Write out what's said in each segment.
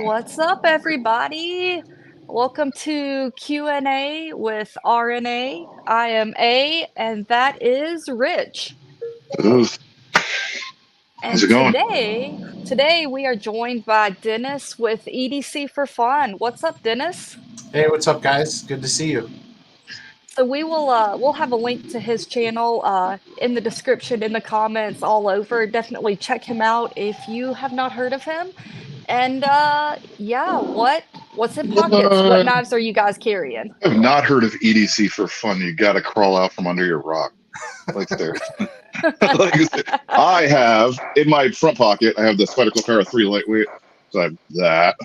What's up, everybody? Welcome to Q&A with RNA. I am A, and that is Rich. How's And it going? today we are joined by Dennis with EDC for Fun. What's up, Dennis? Hey, what's up, guys? Good to see you. So we'll have a link to his channel in the description, in the comments, all over. Definitely check him out if you have not heard of him. And yeah, what's in pockets? What Uh, knives are you guys carrying? I've not heard of EDC for Fun. You got to crawl out from under your rock. Like there. I have in my front pocket. I have the Spidercoyo 3 lightweight. So I have that.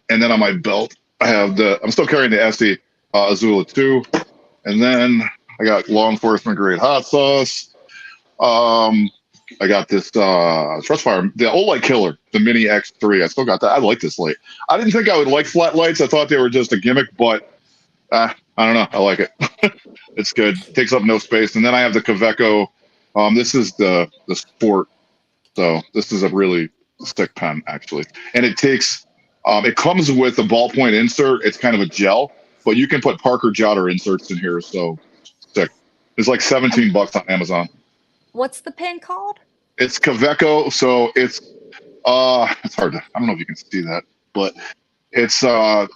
And then on my belt, I have I'm still carrying the Essie Azula 2, and then I got law enforcement grade hot sauce. I got this thrust fire, the old light killer, the Mini X3. I still got that. I like this light. I didn't think I would like flat lights. I thought they were just a gimmick, but I don't know. I like it. It's good. Takes up no space. And then I have the Kaveco. This is the Sport. So this is a really thick pen, actually. And it takes, it comes with a ballpoint insert. It's kind of a gel, but you can put Parker Jotter inserts in here. So sick. It's like 17 bucks on Amazon. What's the pen called? It's Kaveco, so it's hard to, I don't know if you can see that, but it's Kaweco,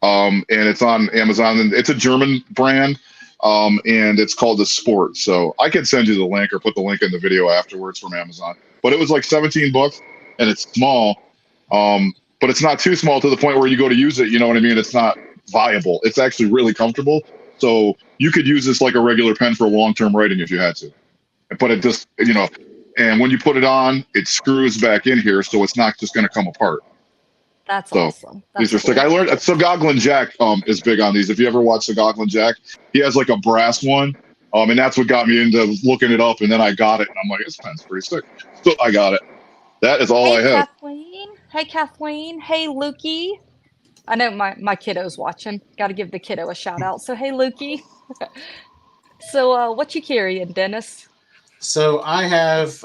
and it's on Amazon, and it's a German brand, and it's called the Sport. So I can send you the link or put the link in the video afterwards from Amazon. But it was like 17 bucks, and it's small, but it's not too small to the point where you go to use it, you know what I mean? It's not viable. It's actually really comfortable. So you could use this like a regular pen for long-term writing if you had to. But it just, and when you put it on, it screws back in here, so it's not just going to come apart. That's awesome. These are sick. I learned Goglin Jack is big on these. If you ever watch Goglin Jack, he has like a brass one, and that's what got me into looking it up. And then I got it, and I'm like, this pen's pretty sick. So I got it. That is all I have. Kathleen. Hey, Kathleen. Hey, Lukey. I know my kiddo's watching. Got to give the kiddo a shout out. So, hey, Lukey. So, what you carrying, Dennis? So I have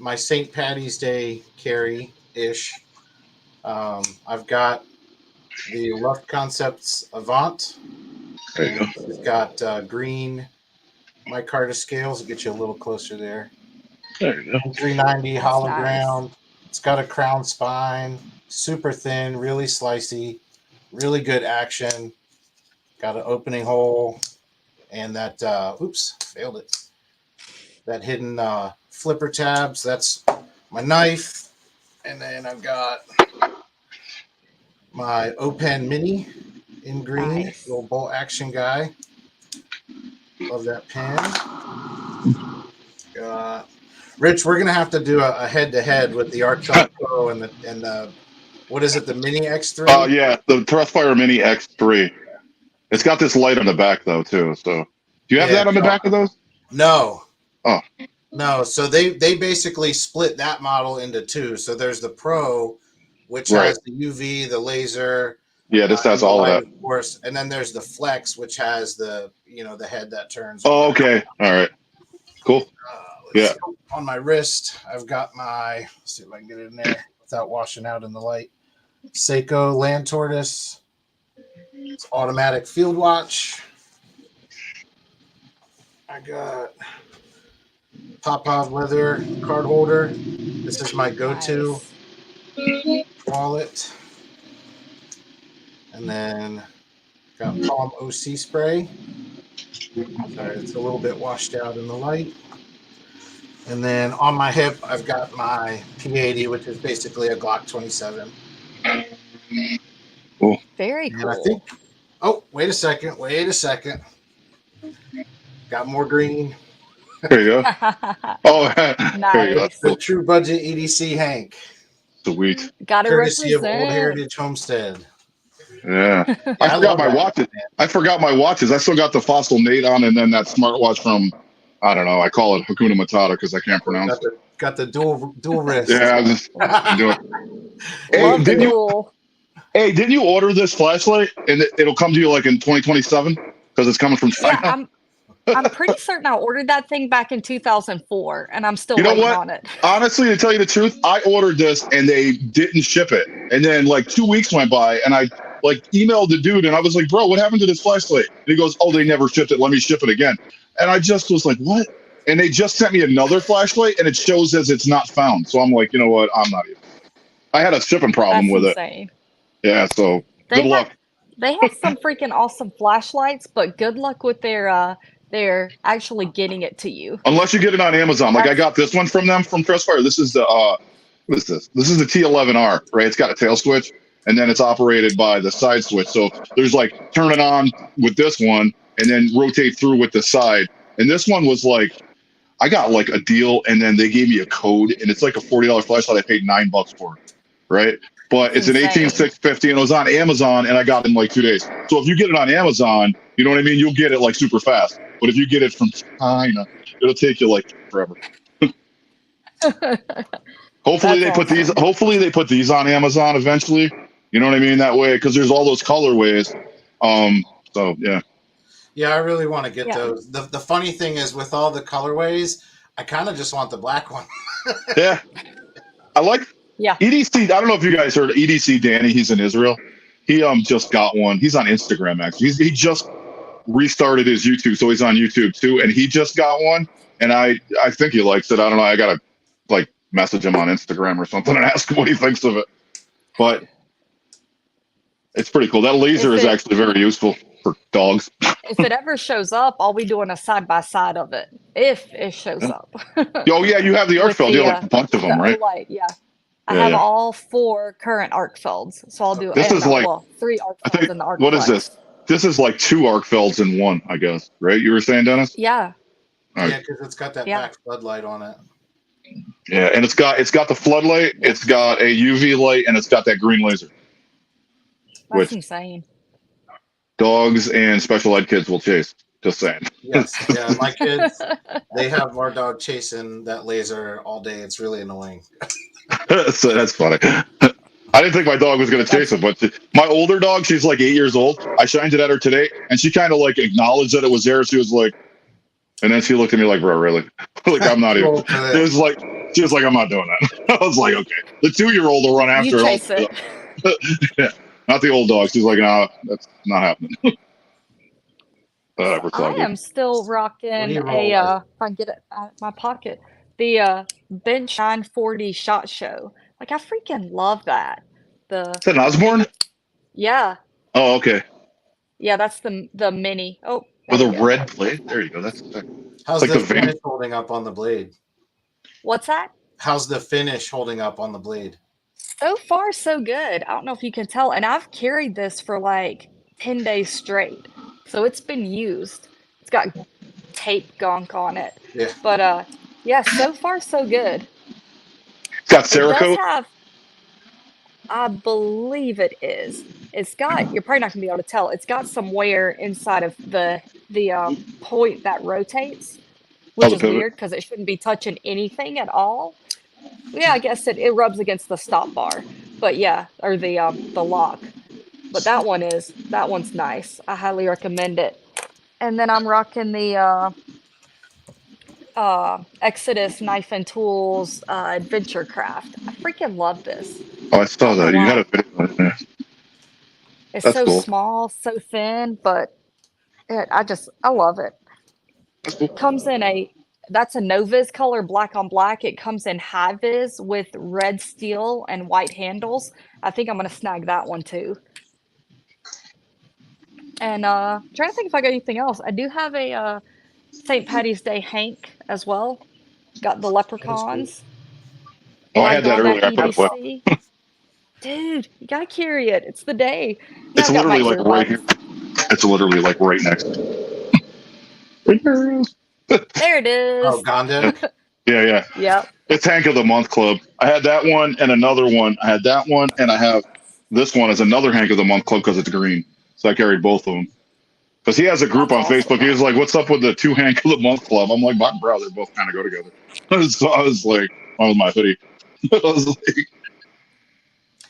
my St. Patty's Day carry-ish. I've got the Rough Concepts Avant. There you go. It's got green micarta scales. I'll get you a little closer there. There you go. 390 hollow nice. ground. It's got a crown spine. Super thin, really slicey. Really good action. Got an opening hole. And that, oops, failed it. That hidden flipper tabs. That's my knife. And then I've got my O-Pen Mini in green. Nice. Little bolt action guy. Love that pen. Rich, we're going to have to do a head-to-head with the Archon Pro and the what is it, the Mini X3? Oh, yeah, the Thrustfire Mini X3. It's got this light on the back, though, too. So do you have that on the back of those? No. Oh. No, so they basically split that model into two. So there's the Pro, which Right. has the UV, the laser. Yeah, this has all of that. Of course. And then there's the Flex, which has the, the head that turns. Oh, okay. All right. Cool. Yeah. On my wrist, I've got my, let's see if I can get it in there without washing out in the light. Seiko Land Tortoise. It's automatic field watch. I got Popov leather card holder. This is my go-to wallet. And then got Palm OC spray. Sorry, it's a little bit washed out in the light. And then on my hip, I've got my P80, which is basically a Glock 27. Cool. Very cool. And I think, oh, wait a second. Got more green. There you go. Oh, there you go. Nice. The True Budget EDC Hank. Sweet. Got to Courtesy of represent. Old Heritage Homestead. Yeah. I I forgot love my that. watches. I forgot my watches. I still got the Fossil Nate on, and then that smartwatch from, I don't know, I call it Hakuna Matata because I can't pronounce it. Got the dual wrist. Yeah, I just do it. Love the didn't you, duel. hey, didn't you order this flashlight and it'll come to you like in 2027 because it's coming from China? Yeah, I'm pretty certain I ordered that thing back in 2004, and I'm still You know waiting what? on it. Honestly, to tell you the truth, I ordered this and they didn't ship it. And then like 2 weeks went by and I like emailed the dude and I was like, bro, what happened to this flashlight? And he goes, oh, they never shipped it. Let me ship it again. And I just was like, what? And they just sent me another flashlight and it shows as it's not found. So I'm like, you know what? I'm not even. I had a shipping problem That's with it. insane. Yeah. So good They have luck. they have some freaking awesome flashlights, but good luck with their actually getting it to you. Unless you get it on Amazon. Like I That's got this one from them from Crestfire. This is the what is this? This is the T11R, right? It's got a tail switch and then it's operated by the side switch. So there's like turn it on with this one and then rotate through with the side. And this one was like I got like a deal and then they gave me a code and it's like a $40 flashlight I paid $9 for, right? But it's an insane. 18650 and it was on Amazon and I got it in like 2 days. So if you get it on Amazon, you know what I mean? You'll get it like super fast. But if you get it from China, it'll take you like forever. Hopefully That's they put these. awesome. Hopefully they put these on Amazon eventually. You know what I mean? That way, because there's all those colorways. So yeah. Yeah, I really want to get Yeah. those. The funny thing is, with all the colorways, I kind of just want the black one. Yeah. I like Yeah. EDC. I don't know if you guys heard EDC Danny. He's in Israel. He just got one. He's on Instagram actually. He just restarted his YouTube, so he's on YouTube too. And he just got one. And I think he likes it. I don't know. I gotta like message him on Instagram or something and ask him what he thinks of it. But it's pretty cool. That laser is actually very useful for dogs. If it ever shows up, I'll be doing a side by side of it. If it shows up. Oh yeah, you have the arc With feld. You the have like a bunch of them, the right? Olight, yeah. I Yeah, have yeah. all 4 current arc felds, so I'll do This is like 3 arc I felds think in the arc what is flex. this? This is like 2 arc felds in one, I guess. Right? You were saying, Dennis? Yeah. All right. Yeah, because it's got that Yeah. back floodlight on it. Yeah, and it's got the floodlight, it's got a UV light, and it's got that green laser. That's Which insane. dogs and special ed kids will chase. Just saying. Yes, yeah, my kids, they have our dog chasing that laser all day. It's really annoying. So that's funny. I didn't think my dog was going to chase it, but my older dog, she's like 8 years old. I shined it at her today, and she kind of like acknowledged that it was there. She was like, and then she looked at me like, bro, really? Like, I'm not even. She was like, I'm not doing that. I was like, okay. The 2-year-old will run after You her. chase it. Yeah, not the old dog. She's like, no, that's not happening. Whatever, I am still rocking you roll a with? if I can get it out of my pocket. The Bench 940 Shot Show. Like I freaking love that. Is that an Osborne? Yeah. Oh, okay. Yeah, that's the mini. Oh, With there a we go. red blade. There you go. That's How's like the the van- finish holding up on the blade? What's that? How's the finish holding up on the blade? So far, so good. I don't know if you can tell. And I've carried this for like 10 days straight. So it's been used. It's got tape gunk on it. Yeah. But yeah, so far, so good. It's got It does Cerakote. have, I believe it is. It's got, you're probably not gonna be able to tell. It's got some wear inside of the point that rotates, which the is pivot. weird because it shouldn't be touching anything at all. Yeah, I guess it rubs against the stop bar, but yeah, or the lock. But that one's nice. I highly recommend it. And then I'm rocking the Exodus Knife and Tools Adventure Craft. I freaking love this. Oh, I saw I don't know that. You why. had a video on there. It's That's so cool. small, so thin, but I love it. That's cool. Comes in that's a Noviz color, black on black. It comes in high vis with red steel and white handles. I think I'm gonna snag that one too. And trying to think if I got anything else. I do have a St. Patty's Day Hank as well. Got the leprechauns. Oh, I I had that got earlier. I put it well. EDC. Dude, you gotta carry it. It's the day. Now It's I've got my literally like right here. earbuds. It's literally like right next. Right there. There it is. Oh, Gonda? Yeah. Yep. It's Hank of the Month Club. I had that one and another one. I had that one and I have this one as another Hank of the Month Club because it's green. So I carried both of them. Because he has a group That's on awesome. Facebook. He was like, "What's up with the 2 Hank of the Month Club?" I'm like, "My brother, both kind of go together." So I was like, "One was my hoodie." I was like, Did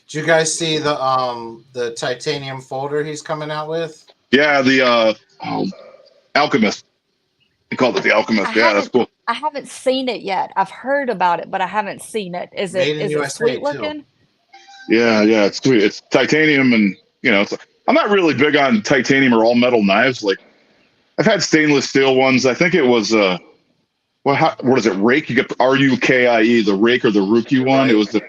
you guys see the titanium folder he's coming out with? "Yeah, the Alchemist." They called it the Alchemist. I Yeah, that's haven't cool. I haven't seen it yet. I've heard about it, but I haven't seen it. Made in Is it USA sweet too. looking? Yeah, yeah, it's sweet. It's titanium, and I'm not really big on titanium or all metal knives. Like I've had stainless steel ones. I think it was what is it? Rake? You get RUKIE, the Rake or the Rookie one. It Right. was the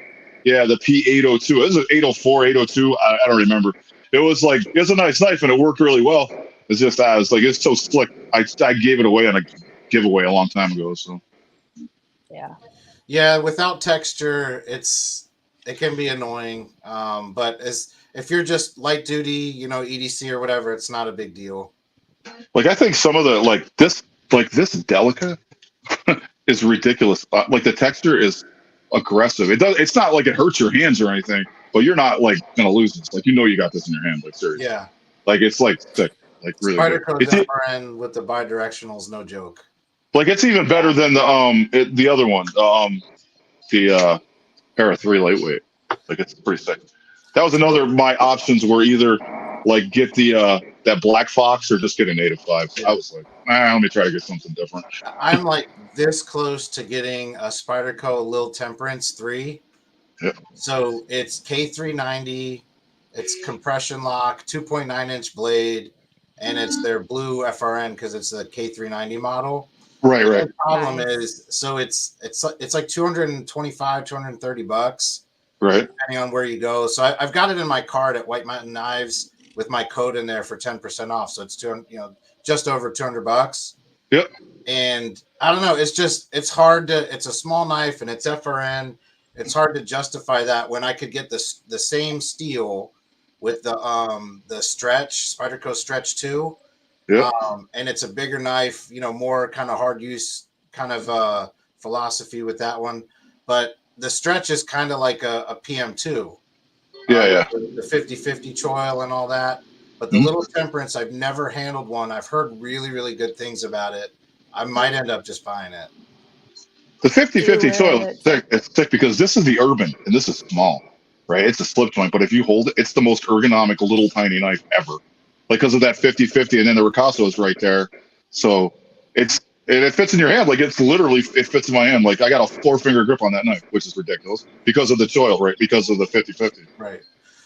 P802. It was an 804, 802. I don't remember. It was a nice knife and it worked really well. It's just I was like, it's so slick. I gave it away on a giveaway a long time ago. So Yeah. Yeah, without texture, it can be annoying. But if you're just light duty, EDC or whatever, it's not a big deal. I think some of the this Delica is ridiculous. Like the texture is aggressive. It's not like it hurts your hands or anything, but you're not gonna lose this. You got this in your hand. Like seriously. Yeah. It's sick. Really good. Spidercoyo Jimbo with the bidirectionals, no joke. It's even better than the other one. The Para 3 lightweight. It's pretty sick. That was another. My options were either get the that Black Fox or just get a native 5. So I was like, let me try to get something different. I'm this close to getting a Spyderco Lil Temperance 3. Yep. So it's K390, it's compression lock, 2.9-inch blade, and it's their blue FRN because it's the K390 model. Right. The problem is, so it's like 225, 230 bucks. Right. Depending on where you go. So I've got it in my cart at White Mountain Knives with my code in there for 10% off. So it's just over 200 bucks. Yep. And I don't know. It's hard to. It's a small knife and it's FRN. It's hard to justify that when I could get the same steel with the stretch Spyderco Stretch 2. Yeah. And it's a bigger knife. More kind of hard use kind of philosophy with that one, but the stretch is kind of like a PM2. Yeah. The 50-50 choil and all that. But the Little Temperance, I've never handled one. I've heard really, really good things about it. I might end up just buying it. The 50-50 choil is thick. It's thick because this is the Urban and this is small, right? It's a slip joint, but if you hold it, it's the most ergonomic little tiny knife ever. Because of that 50-50, and then the Ricasso is right there. So it fits in your hand. It fits in my hand. I got a 4-finger grip on that knife, which is ridiculous because of the choil, right? Because of the 50-50. Right.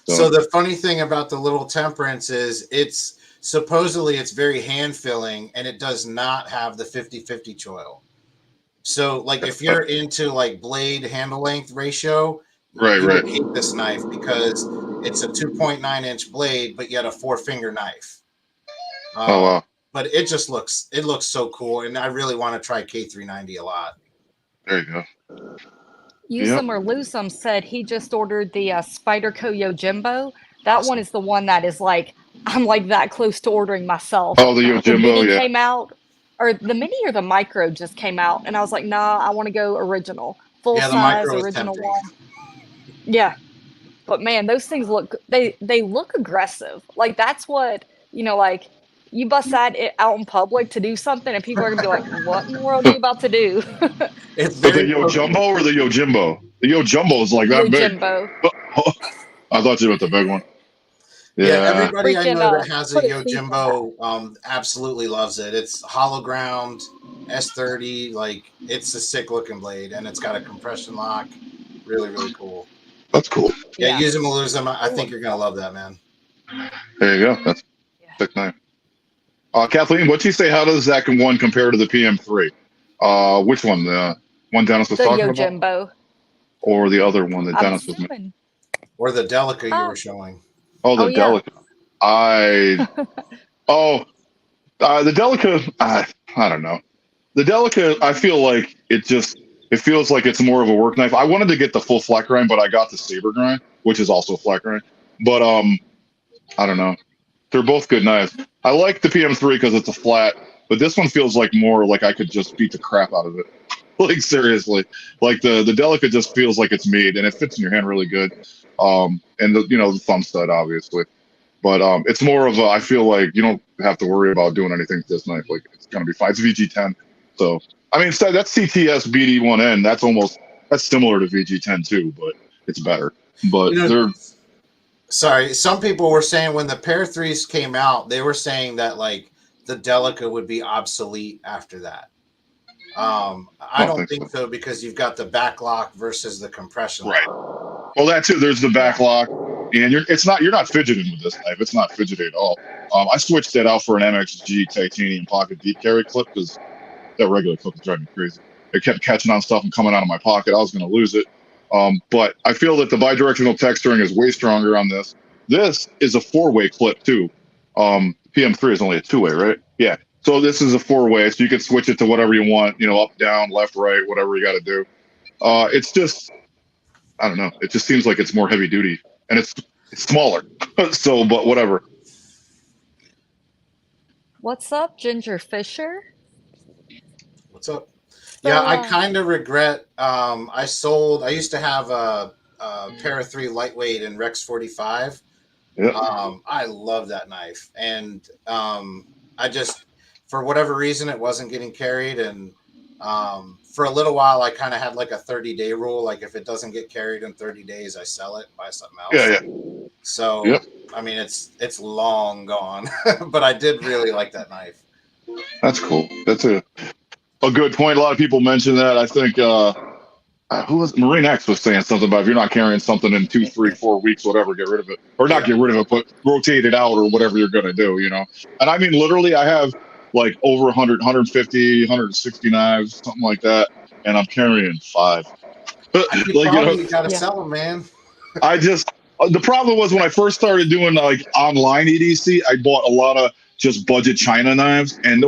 So the funny thing about the Little Temperance is it's supposedly it's very hand filling and it does not have the 50-50 choil. So if you're into blade handle length ratio, you would hate this knife because it's a 2.9-inch blade, but yet a 4-finger knife. Oh wow. But it looks so cool, and I really want to try K390 a lot. There you go. Use them or lose them said he just ordered the Spidercoyo Jimbo. That one is the one that is I'm that close to ordering myself. Oh, the Yo Jimbo, the mini came out, or the mini or the micro just came out, and I was like, nah, I want to go original, full size original one. Yeah, but man, those things look they look aggressive. That's what you bust that out in public to do something, and people are gonna be like, "What in the world are you about to do?" It's the Yo Jumbo or the Yo Jimbo? The Yo Jumbo is that Yo big. Jimbo. I thought you meant the big one. Yeah, everybody I know that has a Yo Jimbo absolutely loves it. It's hollow ground, S30. It's a sick looking blade, and it's got a compression lock. Really, really cool. That's cool. Yeah, use them or lose them. I think you're gonna love that, man. There you go. That's a sick knife. Kathleen, what'd you say? How does that one compare to the PM3? Which one? The one Dennis was talking about? The Yo Jimbo. Or the other one that Dennis was mentioning? Or the Delica you were showing. Oh, the Delica. The Delica, I don't know. The Delica, I feel like it feels like it's more of a work knife. I wanted to get the full flat grind, but I got the saber grind, which is also a flat grind. But I don't know. They're both good knives. I like the PM3 because it's a flat, but this one feels more like I could just beat the crap out of it. Seriously. The Delica just feels like it's made, and it fits in your hand really good. And the thumb stud, obviously. But it's more of I feel like you don't have to worry about doing anything with this knife. It's going to be fine. It's VG10. So, I mean, that's CTS BD1N. That's similar to VG10 too, but it's better. But Sorry, some people were saying when the Pair 3s came out, they were saying that the Delica would be obsolete after that. I don't don't think think so. so because you've got the back lock versus the compression Right. lock. Well, that too. There's the back lock, and you're not fidgeting with this knife. It's not fidgety at all. I switched that out for an MXG titanium pocket deep carry clip because that regular clip was driving me crazy. It kept catching on stuff and coming out of my pocket. I was going to lose it. But I feel that the bidirectional texturing is way stronger on this. This is a 4-way clip too. PM3 is only a 2-way, right? Yeah. So this is a 4-way, so you can switch it to whatever you want. Up, down, left, right, whatever you got to do. It's just, I don't know. It just seems like it's more heavy duty, and it's smaller. So, but whatever. What's up, Ginger Fisher? What's up? So, Yeah, I kind of regret. I used to have a Para 3 lightweight in Rex 45. Yeah. I love that knife, and I just, for whatever reason, it wasn't getting carried, and for a little while, I kind of had like a 30-day rule. Like if it doesn't get carried in 30 days, I sell it, buy something else. Yeah. So, Yep. I mean, it's long gone, but I did really like that knife. That's cool. That's a good point. A lot of people mention that. I think who was Marine X was saying something about if you're not carrying something in 2, 3, 4 weeks, whatever, get rid of it, or not get rid of it, but rotate it out or whatever you're gonna do. And I mean, literally, I have like over 100, 150, 160 knives, something like that, and I'm carrying 5. You gotta sell them, man. I just the problem was when I first started doing like online EDC, I bought a lot of just budget China knives, and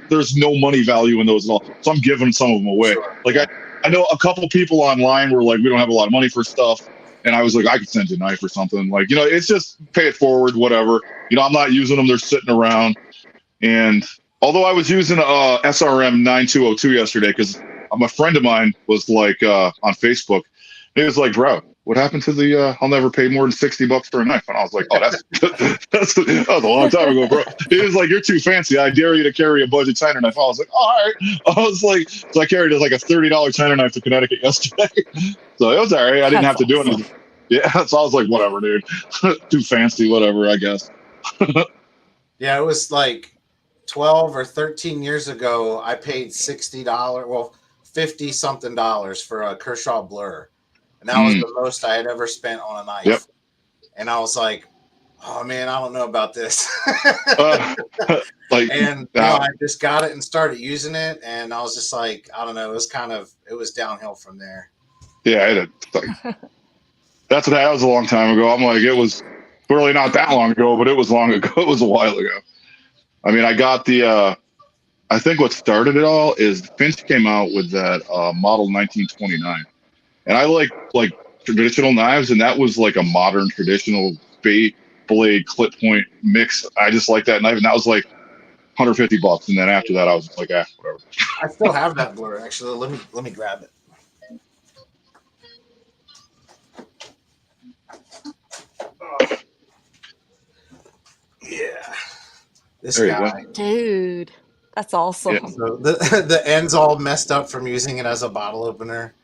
there's no money value in those at all. So I'm giving some of them away. Sure. Like I know a couple people online were like, we don't have a lot of money for stuff, and I was like, I could send you a knife or something. Like, it's just pay it forward, whatever. I'm not using them; they're sitting around. And although I was using a SRM 9202 yesterday because a friend of mine was like on Facebook, he was like, bro, what happened to the I'll never pay more than $60 for a knife? And I was like, oh, that was a long time ago, bro. He was like, you're too fancy. I dare you to carry a budget China knife. I was like, all right. I was like, so I carried like a $30 China knife to Connecticut yesterday. So it was all right. I didn't have to do anything. Yeah. So I was like, whatever, dude. Too fancy, whatever, I guess. Yeah, it was like 12 or 13 years ago. I paid $60, well, 50 something dollars for a Kershaw Blur. And that was the most I had ever spent on a knife. Yep. And I was like, oh man, I don't know about this. I just got it and started using it. And I was just like, I don't know. It was downhill from there. Yeah. That was a long time ago. I'm like, it was really not that long ago, but it was long ago. It was a while ago. I mean, I got I think what started it all is Finch came out with that model 1929. And I like traditional knives, and that was like a modern traditional bait blade clip point mix. I just like that knife, and that was like $150. And then after that, I was just like, whatever. I still have that Blur actually. Let me grab it. Yeah, this guy, dude, that's awesome. Yeah. So the end's all messed up from using it as a bottle opener.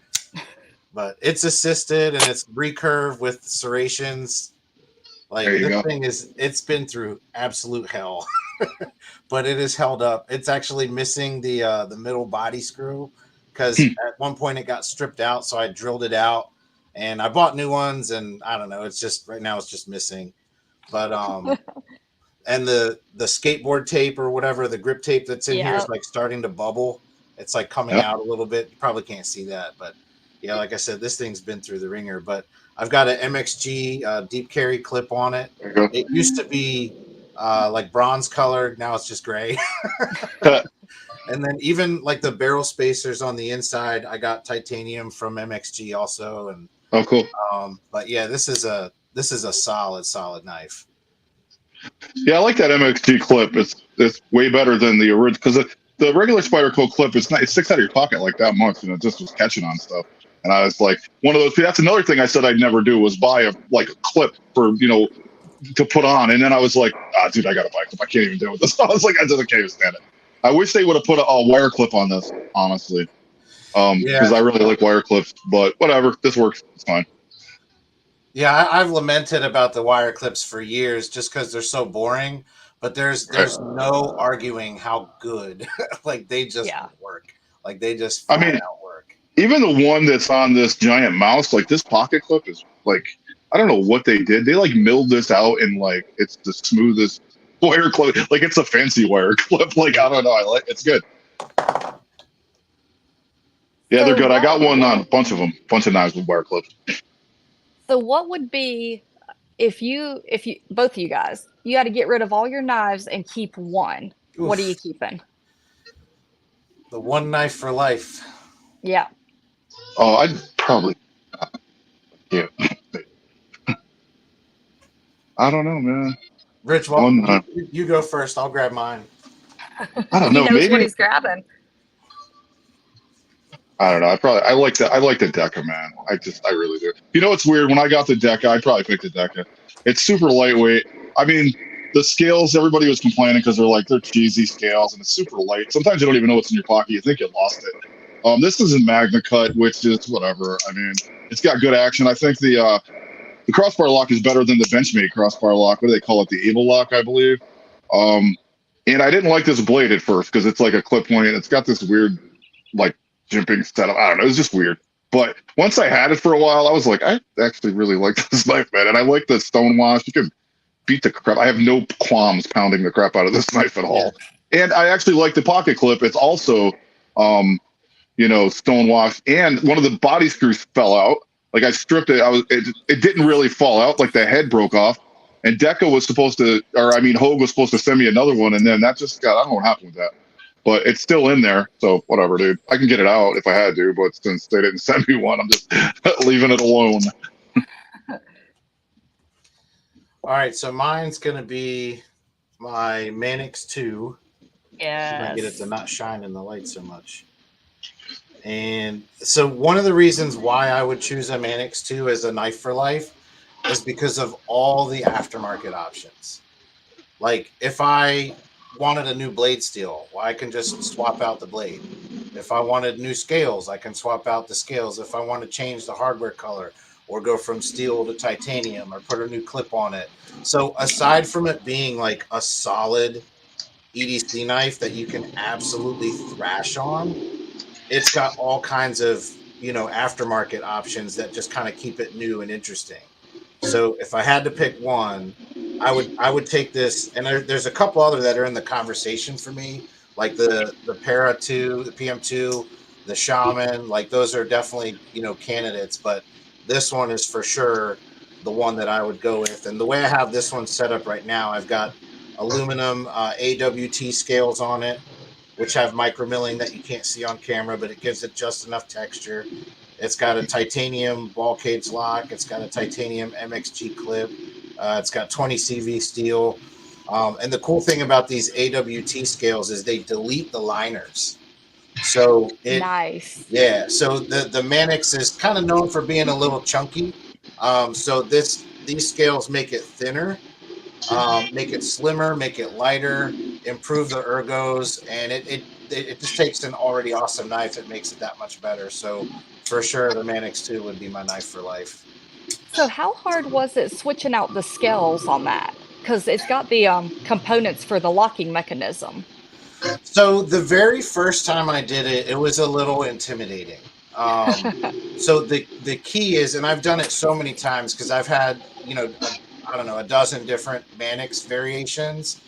But it's assisted and it's recurve with serrations. Like this thing it's been through absolute hell, but it is held up. It's actually missing the middle body screw because at one point it got stripped out. So I drilled it out and I bought new ones, and I don't know. It's just right now it's just missing. But and the skateboard tape or whatever, the grip tape that's in here is like starting to bubble. It's like coming out a little bit. You probably can't see that, but yeah, like I said, this thing's been through the ringer. But I've got an MXG deep carry clip on it. It used to be like bronze colored. Now it's just gray. And then even like the barrel spacers on the inside, I got titanium from MXG also. And oh, cool. But yeah, this is a solid knife. Yeah, I like that MXG clip. It's way better than the original because the regular Spyderco clip, it sticks out of your pocket like that much, and it just was catching on stuff. And I was like, one of those. That's another thing I said I'd never do was buy a clip for to put on. And then I was like, dude, I gotta buy a clip. I can't even deal with this. I was like, I just can't stand it. I wish they would have put a wire clip on this, honestly, because I really like wire clips. But whatever, this works. It's fine. Yeah, I've lamented about the wire clips for years just because they're so boring. but there's no arguing how good. Like they just Yeah. work. Like they just I flat mean, out work. even the one that's on this giant mouse, like this pocket clip is like, I don't know what they did. They like milled this out and like it's the smoothest wire clip. Like it's a fancy wire clip. Like I don't know. I like it's good. Yeah, they're So good. I got what one on a bunch of them, bunch of knives with wire clips. so what would be if you both of you guys, you had to get rid of all your knives and keep one. What are you Oof. keeping? The one knife for life. Yeah. Oh, I'd probably yeah. I don't know, man. Rich, well, One, you go first. I'll grab mine. I don't He know. knows what Maybe he's grabbing. I don't know. I like the Deca, man. I really do. You know what's weird? When I got the Deca, I probably picked the Deca. It's super lightweight. I mean, the scales. Everybody was complaining because they're cheesy scales and it's super light. Sometimes you don't even know what's in your pocket. You think you lost it. This is in Magna Cut, which is whatever. I mean, it's got good action. I think the crossbar lock is better than the Benchmade crossbar lock. What do they call it? The Able lock, I believe. Um, and I didn't like this blade at first because it's like a clip point. It's got this weird like jimping setup. I don't know. It was just weird. But once I had it for a while, I was like, I actually really like this knife, man. And I like the stone wash. You can beat the crap. I have no qualms pounding the crap out of this knife at all. Yeah. And I actually like the pocket clip. It's also, stone wash. And one of the body screws fell out. Like I stripped it. It didn't really fall out. Like the head broke off. And Deca was supposed to, Hogue was supposed to send me another one. And then that just got, I don't know what happened with that. But it's still in there, so whatever, dude. I can get it out if I had to, but since they didn't send me one, I'm just leaving it alone. All right, so mine's gonna be my Manix 2. Yes. I get it to not shine in the light so much. And so one of the reasons why I would choose a Manix 2 as a knife for life is because of all the aftermarket options. Like if I wanted a new blade steel, well, I can just swap out the blade. If I wanted new scales, I can swap out the scales. If I want to change the hardware color or go from steel to titanium or put a new clip on it. So aside from it being like a solid EDC knife that you can absolutely thrash on, it's got all kinds of, aftermarket options that just kind of keep it new and interesting. So if I had to pick one, I would take this, and there's a couple other that are in the conversation for me, like the Para 2, the PM2, the Shaman. Like those are definitely candidates, but this one is for sure the one that I would go with. And the way I have this one set up right now, I've got aluminum AWT scales on it, which have micro milling that you can't see on camera, but it gives it just enough texture. It's got a titanium ball cage lock. It's got a titanium MXG clip. It's got 20 CV steel. And the cool thing about these AWT scales is they delete the liners. So Nice. yeah. So the Manix is kind of known for being a little chunky. So these scales make it thinner, make it slimmer, make it lighter, improve the ergos, and it just takes an already awesome knife. It makes it that much better. So for sure, the Manix 2 would be my knife for life. So how hard was it switching out the scales on that? Because it's got the components for the locking mechanism. So the very first time I did it, it was a little intimidating. So the key is, and I've done it so many times because I've had I don't know, a dozen different Manix variations,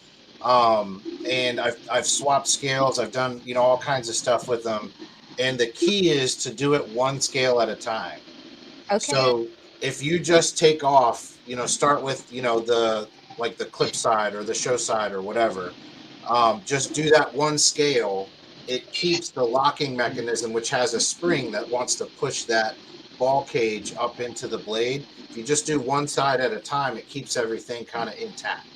and I've swapped scales. I've done all kinds of stuff with them, and the key is to do it one scale at a time. Okay. So if you just take off, start with the clip side or the show side or whatever, just do that one scale. It keeps the locking mechanism, which has a spring that wants to push that ball cage up into the blade. If you just do one side at a time, it keeps everything kind of intact.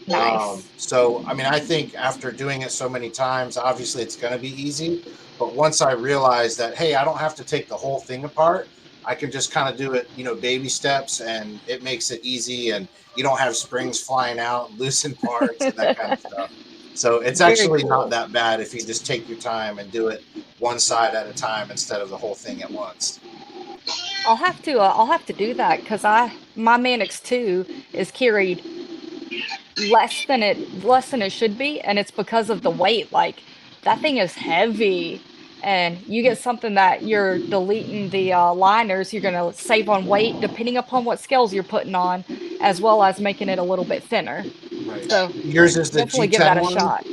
Nice. So, I mean, I think after doing it so many times, obviously it's going to be easy. But once I realized that, hey, I don't have to take the whole thing apart, I can just kind of do it, baby steps, and it makes it easy. And you don't have springs flying out, loosen parts, and that kind of stuff. So it's actually not that bad if you just take your time and do it one side at a time instead of the whole thing at once. I'll have to do that because my Manix 2 is carried less than it should be, and it's because of the weight. Like that thing is heavy, and you get something that you're deleting the liners, you're gonna save on weight depending upon what scales you're putting on, as well as making it a little bit thinner. Right. So Yours is the definitely give that G10 a one? shot.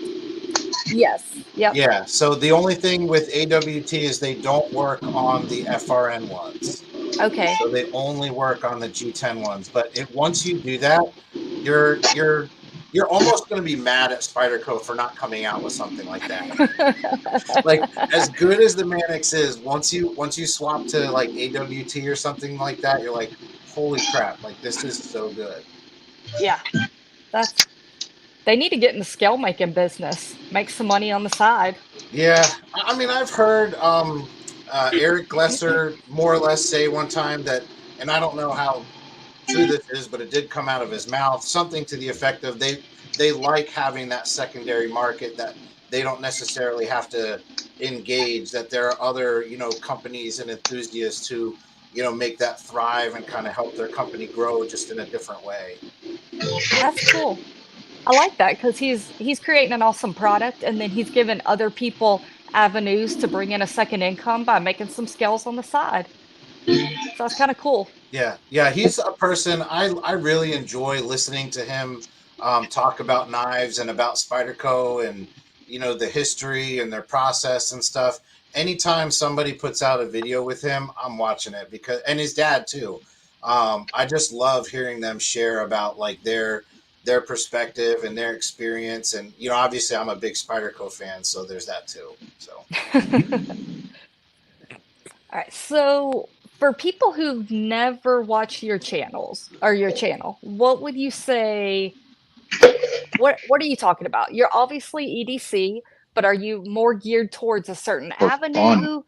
Yes. Yep. Yeah. So the only thing with AWT is they don't work on the FRN ones. Okay. So they only work on the G10 ones. But once you do that, you're almost going to be mad at Spyderco for not coming out with something like that. Like as good as the Manix is, once you swap to like AWT or something like that, you're like, holy crap! Like this is so good. Yeah. That's they need to get in the scale making business. Make some money on the side. Yeah, I mean, I've heard Eric Lesser more or less say one time that, and I don't know how true this is, but it did come out of his mouth, something to the effect of they like having that secondary market that they don't necessarily have to engage. That there are other companies and enthusiasts who make that thrive and kind of help their company grow just in a different way. That's cool. I like that because he's creating an awesome product, and then he's giving other people avenues to bring in a second income by making some scales on the side. So that's kind of cool. Yeah, he's a person I really enjoy listening to him talk about knives and about Spyderco and the history and their process and stuff. Anytime somebody puts out a video with him, I'm watching it because and his dad too. I just love hearing them share about like their perspective and their experience, and obviously I'm a big Spyderco fan, so there's that too. So All right. So for people who've never watched your channels or your channel, what would you say? What are you talking about? You're obviously EDC, but are you more geared towards a certain For fun. avenue?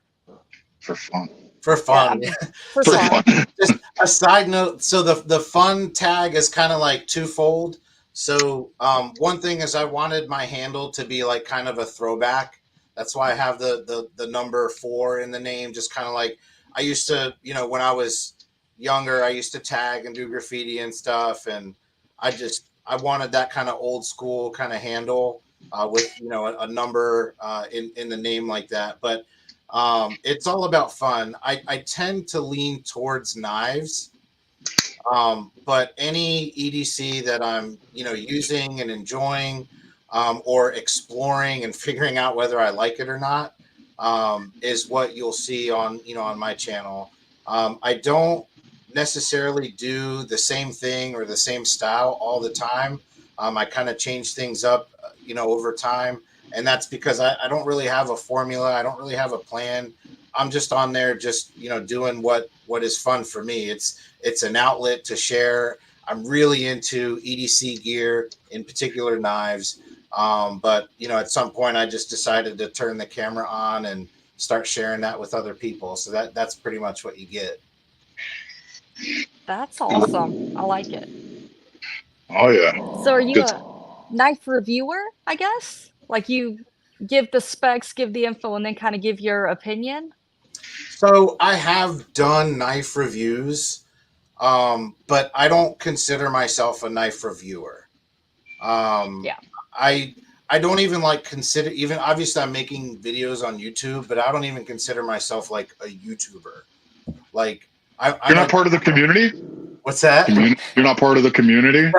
For fun. for Yeah, I fun. mean, for For fun. fun. Just a side note. So the fun tag is kind of like twofold. So one thing is I wanted my handle to be like kind of a throwback. That's why I have the number 4 in the name. Just kind of like I used to, when I was younger, I used to tag and do graffiti and stuff, and I wanted that kind of old school kind of handle with a number in the name like that. But it's all about fun. I tend to lean towards knives, but any EDC that I'm using and enjoying or exploring and figuring out whether I like it or not is what you'll see on my channel. I don't necessarily do the same thing or the same style all the time. I kind of change things up, over time, and that's because I don't really have a formula. I don't really have a plan. I'm just on there, just doing what is fun for me. It's an outlet to share. I'm really into EDC gear, in particular knives. But at some point, I just decided to turn the camera on and start sharing that with other people. So that's pretty much what you get. That's awesome. I like it. Oh yeah. So are you Good. a knife reviewer, I guess? Like you give the specs, give the info, and then kind of give your opinion? So I have done knife reviews, but I don't consider myself a knife reviewer. Um, Yeah. I I don't even like consider even obviously I'm making videos on YouTube, but I don't even consider myself like a YouTuber. Like I'm You're not a part of the community? what's that? You're not part of the community?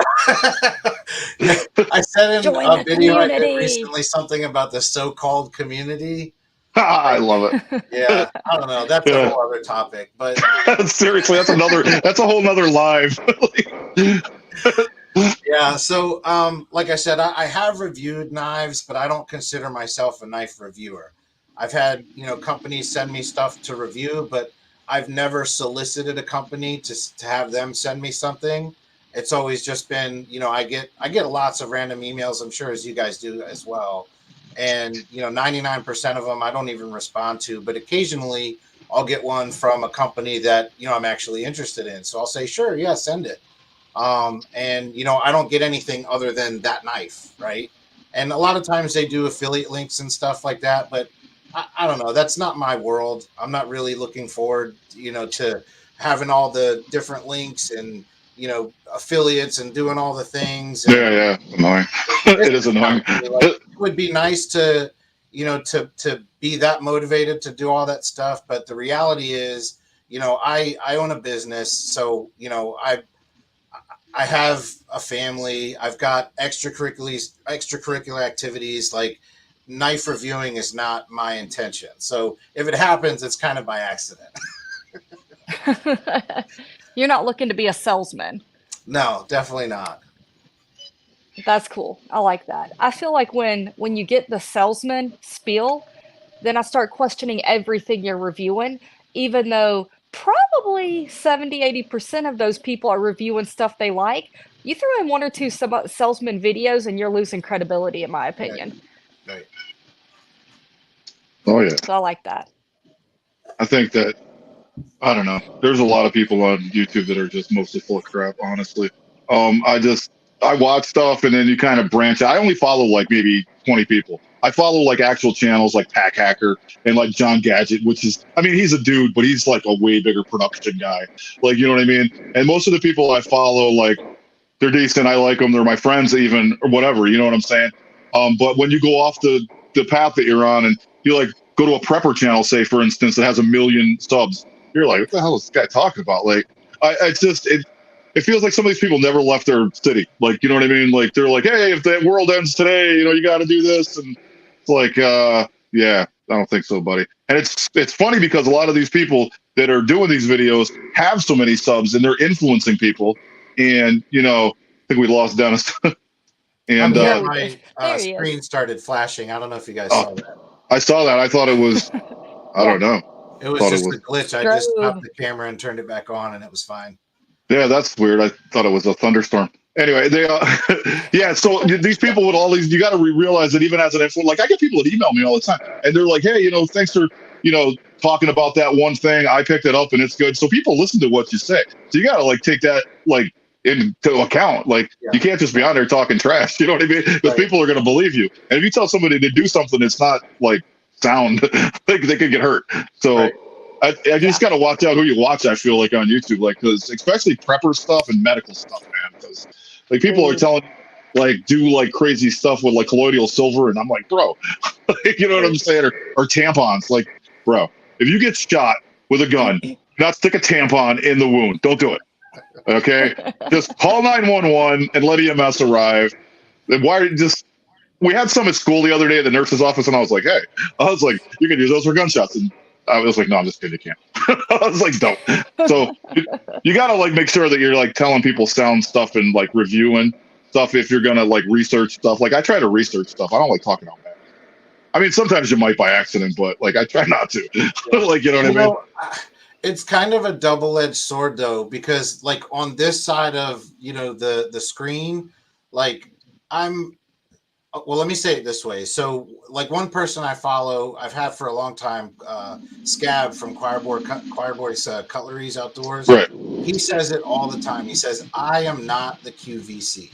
Yeah, I said in Join a the video I did community. recently something about the so-called community. I Like, love yeah, it. I don't know. That's a Yeah. whole other topic, but Seriously, that's a whole nother live. yeah. So, like I said, I have reviewed knives, but I don't consider myself a knife reviewer. I've had companies send me stuff to review, but I've never solicited a company to have them send me something. It's always just been I get lots of random emails. I'm sure as you guys do as well, and 99% of them I don't even respond to, but occasionally I'll get one from a company that I'm actually interested in. So I'll say, sure, yeah, send it. And I don't get anything other than that knife, right? And a lot of times they do affiliate links and stuff like that, but I don't know. That's not my world. I'm not really looking forward, to having all the different links and affiliates and doing all the things. And Yeah, annoying. It is annoying. Like, it would be nice to, to be that motivated to do all that stuff. But the reality is, I own a business. So, I have a family. I've got extracurricular activities. Like, knife reviewing is not my intention. So if it happens, it's kind of by accident. You're not looking to be a salesman. No, definitely not. That's cool. I like that. I feel like when you get the salesman spiel, then I start questioning everything you're reviewing, even though probably 70-80% of those people are reviewing stuff they like. You throw in one or two salesman videos and you're losing credibility, in my opinion. Right. Oh yeah. So I like that. I think that, I don't know. There's a lot of people on YouTube that are just mostly full of crap, honestly. I watch stuff and then you kind of branch out. I only follow like maybe 20 people. I follow like actual channels like Pack Hacker and like John Gadget, which is, I mean, he's a dude, but he's like a way bigger production guy. Like, you know what I mean? And most of the people I follow, like, they're decent. I like them. They're my friends even, or whatever. You know what I'm saying? But when you go off the path that you're on and you like go to a prepper channel, say, for instance, that has 1 million subs, you're like, what the hell is this guy talking about? Like, it feels like some of these people never left their city. Like, you know what I mean? Like, they're like, hey, if the world ends today, you got to do this. And it's like, yeah, I don't think so, buddy. And it's funny because a lot of these people that are doing these videos have so many subs and they're influencing people. And, I think we lost Dennis. And my screen started flashing. I don't know if you guys saw that. I saw that. I thought it was, I don't know. It was just a glitch. I just stopped the camera and turned it back on and it was fine. Yeah, that's weird. I thought it was a thunderstorm. Anyway, they yeah, so these people with all these, you got to realize that even as an influencer, like I get people that email me all the time and they're like, hey, thanks for, talking about that one thing. I picked it up and it's good. So people listen to what you say. So you got to like take that like into account. Like you can't just be on there talking trash. You know what I mean? Because people are going to believe you. And if you tell somebody to do something that's not like sound, they could get hurt. So I just got to watch out who you watch, I feel like, on YouTube. Like, because especially prepper stuff and medical stuff, man. Because like people are telling like do like crazy stuff with like colloidal silver. And I'm like, bro, you know what I'm saying? Or tampons. Like, bro, if you get shot with a gun, do not stick a tampon in the wound. Don't do it. Okay, just call 911 and let EMS arrive. We had some at school the other day at the nurse's office, and I was like, hey, you can use those for gunshots. And I was like, no, I'm just kidding, you can't. I was like, don't. So you got to like make sure that you're like telling people sound stuff and like reviewing stuff if you're gonna like research stuff. Like I try to research stuff. I don't like talking about that. I mean, sometimes you might by accident, but like I try not to. Like, you know what I mean? It's kind of a double-edged sword though, because like on this side of the screen, like let me say it this way. So like one person I follow, I've had for a long time, Scab from Choirboy's Cutleries Outdoors. Right. He says it all the time. He says, I am not the QVC.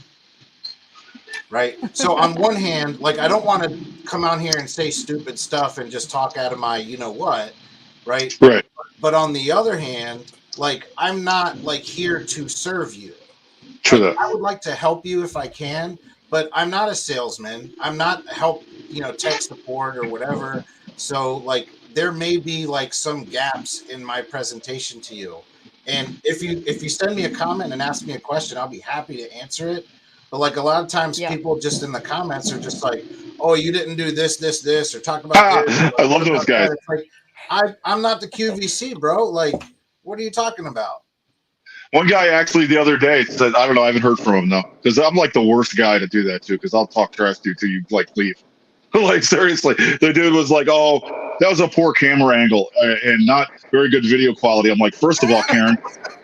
Right. So on one hand, like I don't want to come out here and say stupid stuff and just talk out of my what. Right. But on the other hand, like I'm not like here to serve you. Like, I would like to help you if I can, but I'm not a salesman. I'm not tech support or whatever. So like there may be like some gaps in my presentation to you. And if you send me a comment and ask me a question, I'll be happy to answer it. But like a lot of times people just in the comments are just like, oh, you didn't do this, or talk about this. I love those guys. It's like, I'm not the QVC, bro. Like, what are you talking about? One guy actually the other day said, I don't know, I haven't heard from him, no. Because I'm like the worst guy to do that to, because I'll talk trash to you till you like leave. Like seriously, the dude was like, oh, that was a poor camera angle and not very good video quality. I'm like, first of all, Karen,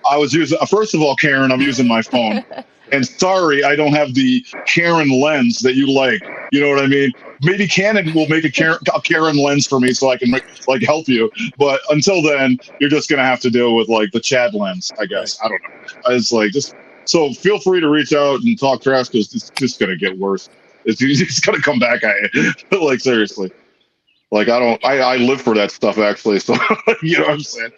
I'm using my phone. And sorry, I don't have the Karen lens that you like. You know what I mean? Maybe Canon will make a Karen lens for me so I can like help you. But until then, you're just gonna have to deal with like the Chad lens, I guess. I don't know. It's like so feel free to reach out and talk trash because it's just gonna get worse. It's gonna come back at you. Like seriously. Like I live for that stuff actually. So you know what I'm saying?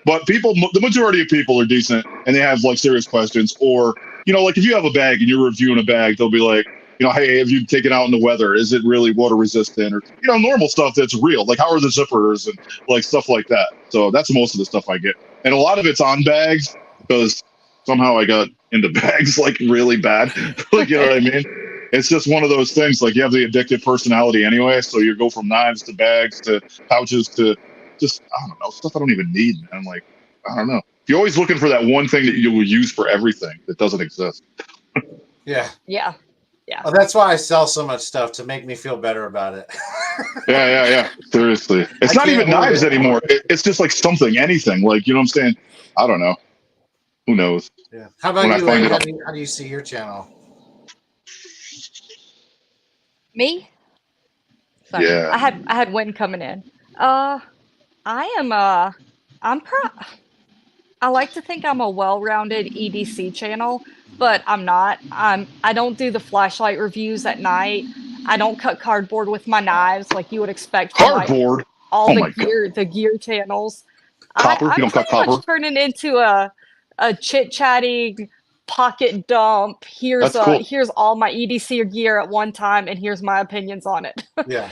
But people, the majority of people are decent and they have like serious questions. Or, you know, like if you have a bag and you're reviewing a bag, they'll be like, you know, hey, have you taken out in the weather? Is it really water resistant? Or, you know, normal stuff that's real. Like, how are the zippers and like stuff like that. So that's most of the stuff I get. And a lot of it's on bags because somehow I got into bags like really bad. Like, you know what I mean? It's just one of those things. Like, you have the addictive personality anyway. So you go from knives to bags to pouches to just, I don't know, stuff I don't even need. And I'm like, I don't know. You're always looking for that one thing that you will use for everything that doesn't exist. Yeah. Yeah. Well, that's why I sell so much stuff, to make me feel better about it. Yeah. Seriously. It's not even knives anymore. It's just like something, anything. Like, you know what I'm saying? I don't know. Who knows? Yeah. How about you, Wayne? How do you see your channel? Me? Sorry. Yeah. I had wind coming in. I am I like to think I'm a well-rounded EDC channel, but I'm not. I don't do the flashlight reviews at night. I don't cut cardboard with my knives like you would expect from Cardboard? like all Oh the gear channels. Copper? You don't cut copper? Much turning into a chit-chatting pocket dump. Here's cool. Here's all my EDC gear at one time, and here's my opinions on it. Yeah.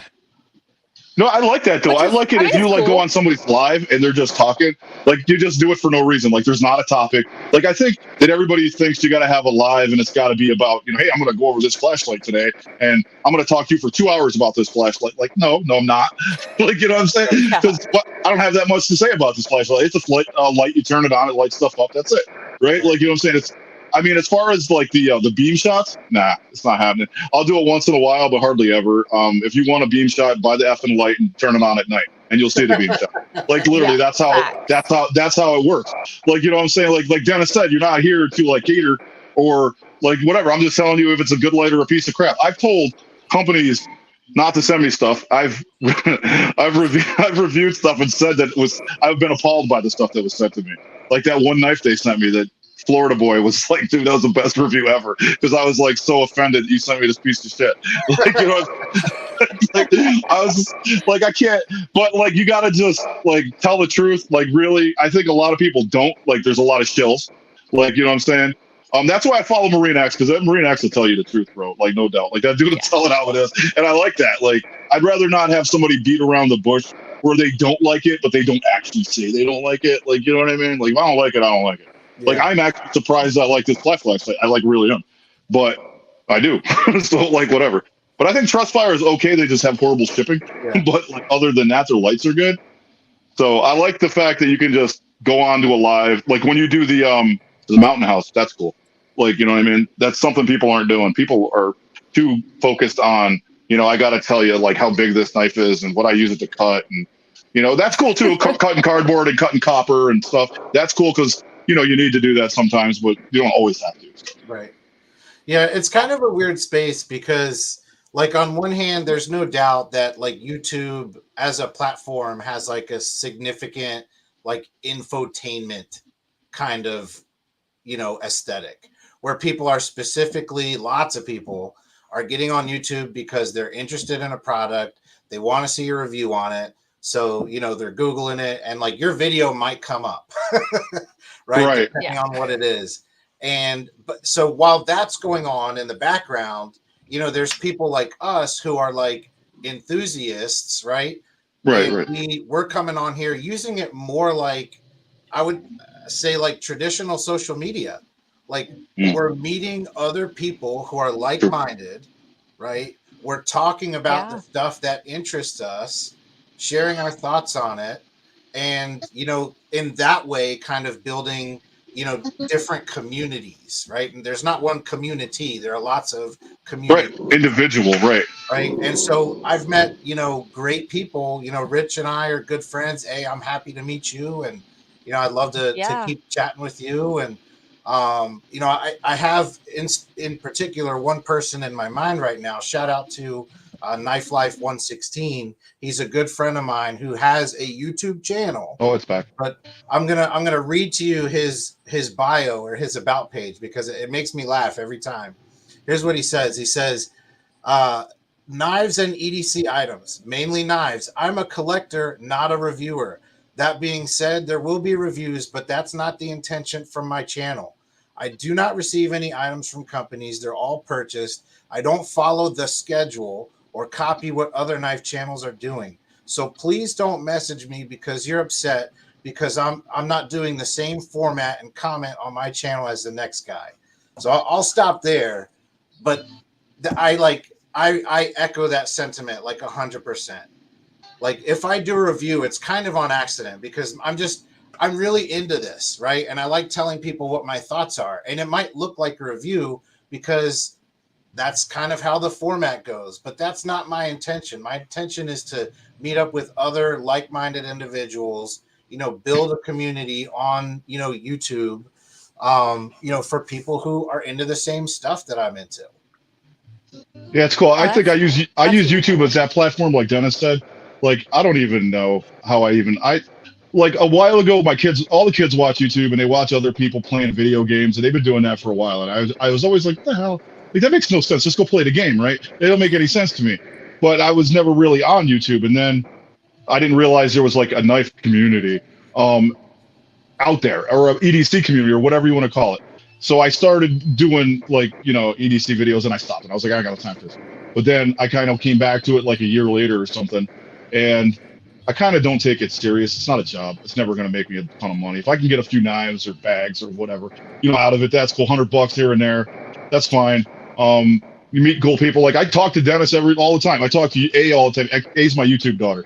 No, I like that though. I like it if you like go on somebody's live and they're just talking, like you just do it for no reason. Like there's not a topic. Like I think that everybody thinks you got to have a live and it's got to be about, you know, hey, I'm going to go over this flashlight today and I'm going to talk to you for 2 hours about this flashlight. Like, no, I'm not. Like, you know what I'm saying? Because I don't have that much to say about this flashlight. It's a light, you turn it on, it lights stuff up. That's it, right? Like, you know what I'm saying? I mean, as far as like the beam shots, nah, it's not happening. I'll do it once in a while, but hardly ever. If you want a beam shot, buy the effing light and turn it on at night, and you'll see the beam shot. Like literally, that's how it works. Like, you know what I'm saying? Like Dennis said, you're not here to like cater or like whatever. I'm just telling you if it's a good light or a piece of crap. I've told companies not to send me stuff. I've reviewed stuff and said that I've been appalled by the stuff that was sent to me. Like that one knife they sent me that Florida boy was like, dude, that was the best review ever. Because I was like so offended you sent me this piece of shit. Like, you know, like, I was just, like, I can't, but like, you got to just like tell the truth. Like, really, I think a lot of people don't. Like, there's a lot of shills. Like, you know what I'm saying? That's why I follow Marine X, because that Marine X will tell you the truth, bro. Like, no doubt. Like, that dude will tell it how it is. And I like that. Like, I'd rather not have somebody beat around the bush where they don't like it, but they don't actually say they don't like it. Like, you know what I mean? Like, if I don't like it, I don't like it. Yeah. Like, I'm actually surprised I like this flashlight. I like really am. But I do. So, like, whatever. But I think Trustfire is okay. They just have horrible shipping. Yeah. But, like, other than that, their lights are good. So I like the fact that you can just go on to a live. Like, when you do the Mountain House, that's cool. Like, you know what I mean? That's something people aren't doing. People are too focused on, you know, I got to tell you, like, how big this knife is and what I use it to cut. And, you know, that's cool, too. Cutting cardboard and cutting copper and stuff. That's cool because, you know, you need to do that sometimes, but you don't always have to. Right. Yeah, it's kind of a weird space because, like, on one hand, there's no doubt that, like, YouTube as a platform has, like, a significant, like, infotainment kind of, you know, aesthetic where people are specifically, lots of people are getting on YouTube because they're interested in a product. They want to see a review on it. So, you know, they're Googling it and like your video might come up, right? Depending on what it is. And but so while that's going on in the background, you know, there's people like us who are like enthusiasts, right? Right. We're coming on here using it more like, I would say, like traditional social media. Like we're meeting other people who are like-minded, right? We're talking about the stuff that interests us, sharing our thoughts on it, and, you know, in that way kind of building, you know, different communities, right? And there's not one community, there are lots of communities. Right, individual, right. And so I've met, you know, great people. You know, Rich and I are good friends. Hey, I'm happy to meet you, and, you know, I'd love to keep chatting with you. And you know, I have in particular one person in my mind right now. Shout out to Knife Life 116. He's a good friend of mine who has a YouTube channel. Oh, it's back. But I'm gonna read to you his bio or his about page because it makes me laugh every time. Here's what he says. He says, knives and EDC items, mainly knives. I'm a collector, not a reviewer. That being said, there will be reviews, but that's not the intention from my channel. I do not receive any items from companies. They're all purchased. I don't follow the schedule or copy what other knife channels are doing. So please don't message me because you're upset because I'm not doing the same format and comment on my channel as the next guy. So I'll stop there. But I echo that sentiment like 100%. Like if I do a review, it's kind of on accident because I'm really into this, right? And I like telling people what my thoughts are. And it might look like a review because that's kind of how the format goes, but that's not my intention. My intention is to meet up with other like-minded individuals, build a community on, YouTube, for people who are into the same stuff that I'm into. Yeah, it's cool. I think I use YouTube as that platform, like Dennis said. Like, I don't even know how like a while ago, all the kids watch YouTube and they watch other people playing video games, and they've been doing that for a while. And I was always like, what the hell? Like, that makes no sense. Just go play the game, right? It don't make any sense to me. But I was never really on YouTube. And then I didn't realize there was like a knife community out there, or a EDC community, or whatever you want to call it. So I started doing like, EDC videos, and I stopped. And I was like, I got no time for this. But then I kind of came back to it like a year later or something. And I kind of don't take it serious. It's not a job. It's never going to make me a ton of money. If I can get a few knives or bags or whatever, out of it, that's cool. $100 here and there. That's fine. You meet cool people. Like, I talk to Dennis all the time. I talk to A all the time. A's my YouTube daughter,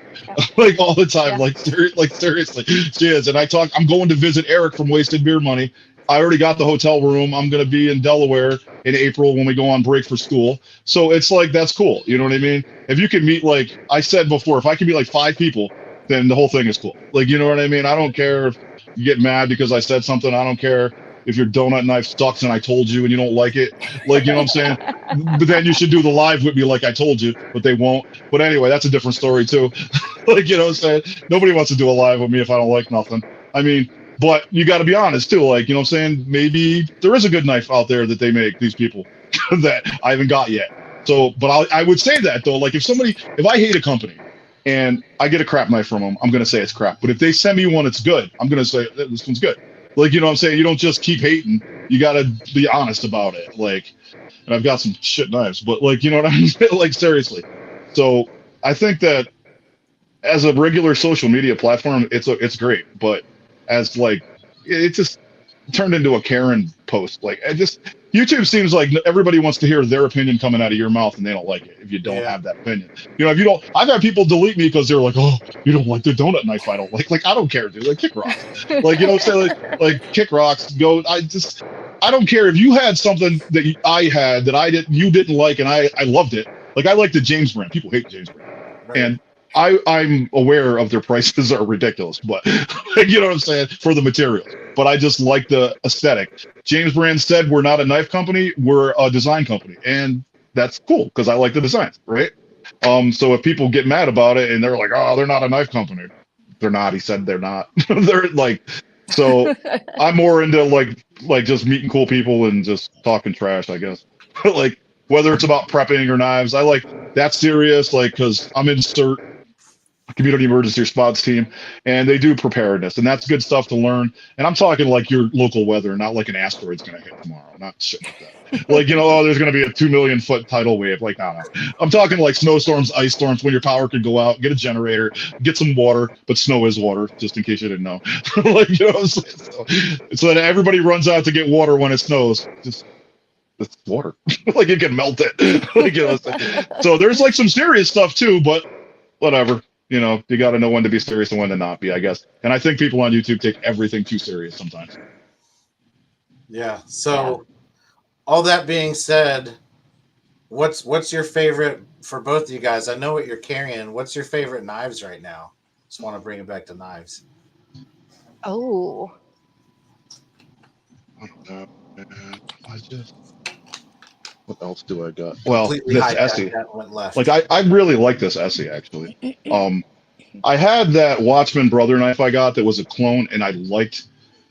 like all the time. Yeah. Like seriously, she is. And I'm going to visit Eric from Wasted Beer Money. I already got the hotel room. I'm going to be in Delaware in April when we go on break for school. So it's like, that's cool. You know what I mean? If you can meet, like I said before, if I can meet like 5 people, then the whole thing is cool. Like, you know what I mean? I don't care if you get mad because I said something. I don't care if your donut knife sucks and I told you and you don't like it. Like, you know what I'm saying? But then you should do the live with me like I told you, but they won't. But anyway, that's a different story too. Like, you know what I'm saying? Nobody wants to do a live with me if I don't like nothing. I mean, but you got to be honest too. Like, you know what I'm saying? Maybe there is a good knife out there that they make, these people, that I haven't got yet. So, but I would say that though, like if I hate a company and I get a crap knife from them, I'm going to say it's crap. But if they send me one that's good, I'm going to say this one's good. Like, you know what I'm saying? You don't just keep hating. You got to be honest about it. Like, and I've got some shit knives, but like, you know what I mean? Like, seriously. So I think that as a regular social media platform, it's great. But as like, it just turned into a Karen post. Like, YouTube seems like everybody wants to hear their opinion coming out of your mouth, and they don't like it if you don't have that opinion. If you don't, I've had people delete me because they're like, "Oh, you don't like the donut knife I don't like." Like, I don't care, dude. Like, kick rocks. Like, you know what I'm saying? Like kick rocks. Go. I don't care if you had something that I had that you didn't like, and I loved it. Like, I like the James brand. People hate James brand, right. And I'm aware of their prices are ridiculous, but you know what I'm saying, for the materials. But I just like the aesthetic. James Brand said we're not a knife company, we're a design company, and that's cool because I like the designs, right? So if people get mad about it and they're like, "Oh, they're not a knife company," they're not. He said they're not. They're like, so I'm more into like just meeting cool people and just talking trash, I guess. Like whether it's about prepping or knives, I like that serious, like because I'm in CERT, Community Emergency Response Team, and they do preparedness, and that's good stuff to learn. And I'm talking like your local weather, not like an asteroid's going to hit tomorrow, not shit like that. Like, there's going to be a 2 million foot tidal wave. Like, no. I'm talking like snowstorms, ice storms, when your power could go out, get a generator, get some water, but snow is water, just in case you didn't know. Like, what I'm saying? So that everybody runs out to get water when it snows. Just, it's water. Like, you can melt it. Like, what I'm saying? So there's like some serious stuff too, but whatever. You got to know when to be serious and when to not be, I guess. And I think people on YouTube take everything too serious sometimes. Yeah. So, all that being said, what's your favorite for both of you guys? I know what you're carrying. What's your favorite knives right now? Just want to bring it back to knives. Oh. What else do I got? Well, Completely this Essie. Like, I really like this Essie, actually. I had that Watchman Brother knife I got that was a clone, and I liked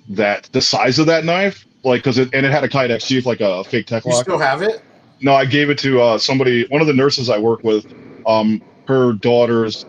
the size of that knife, like, because it had a Kydex sheath, like a fake Tech Lock. You still have it? No, I gave it to somebody, one of the nurses I work with. Her daughter's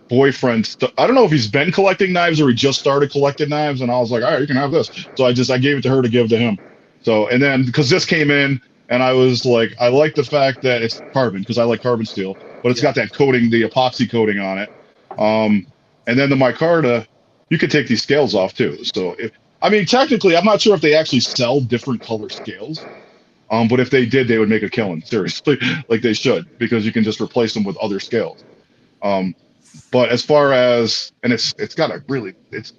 boyfriend. I don't know if he's been collecting knives or he just started collecting knives, and I was like, all right, you can have this. So I gave it to her to give to him. So and then because this came in, and I was like, I like the fact that it's carbon because I like carbon steel, but it's got that coating, the epoxy coating on it. And then the micarta, you could take these scales off too. So I mean, technically, I'm not sure if they actually sell different color scales. But if they did, they would make a killing, seriously, like they should, because you can just replace them with other scales. But as far as, and it's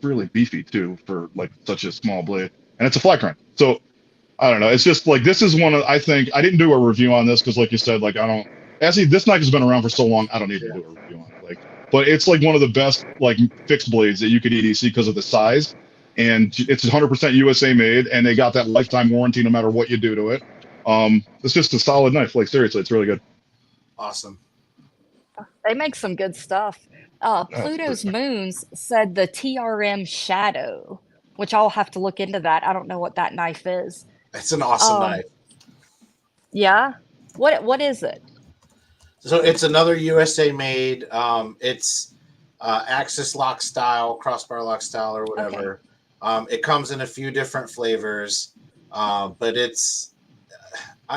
really beefy too for like such a small blade, and it's a flat grind. So I don't know. It's just like this is one of, I think I didn't do a review on this because like you said, like I don't actually this knife has been around for so long, I don't need to do a review on it. Like, but it's like one of the best like fixed blades that you could EDC because of the size, and it's 100% USA made, and they got that lifetime warranty no matter what you do to it. It's just a solid knife. Like seriously, it's really good. Awesome. They make some good stuff. Pluto's Moons said the TRM Shadow, which I'll have to look into that. I don't know what that knife is. It's an awesome knife. Yeah. What is it? So it's another USA made. It's axis lock style, crossbar lock style, or whatever. Okay. It comes in a few different flavors, but it's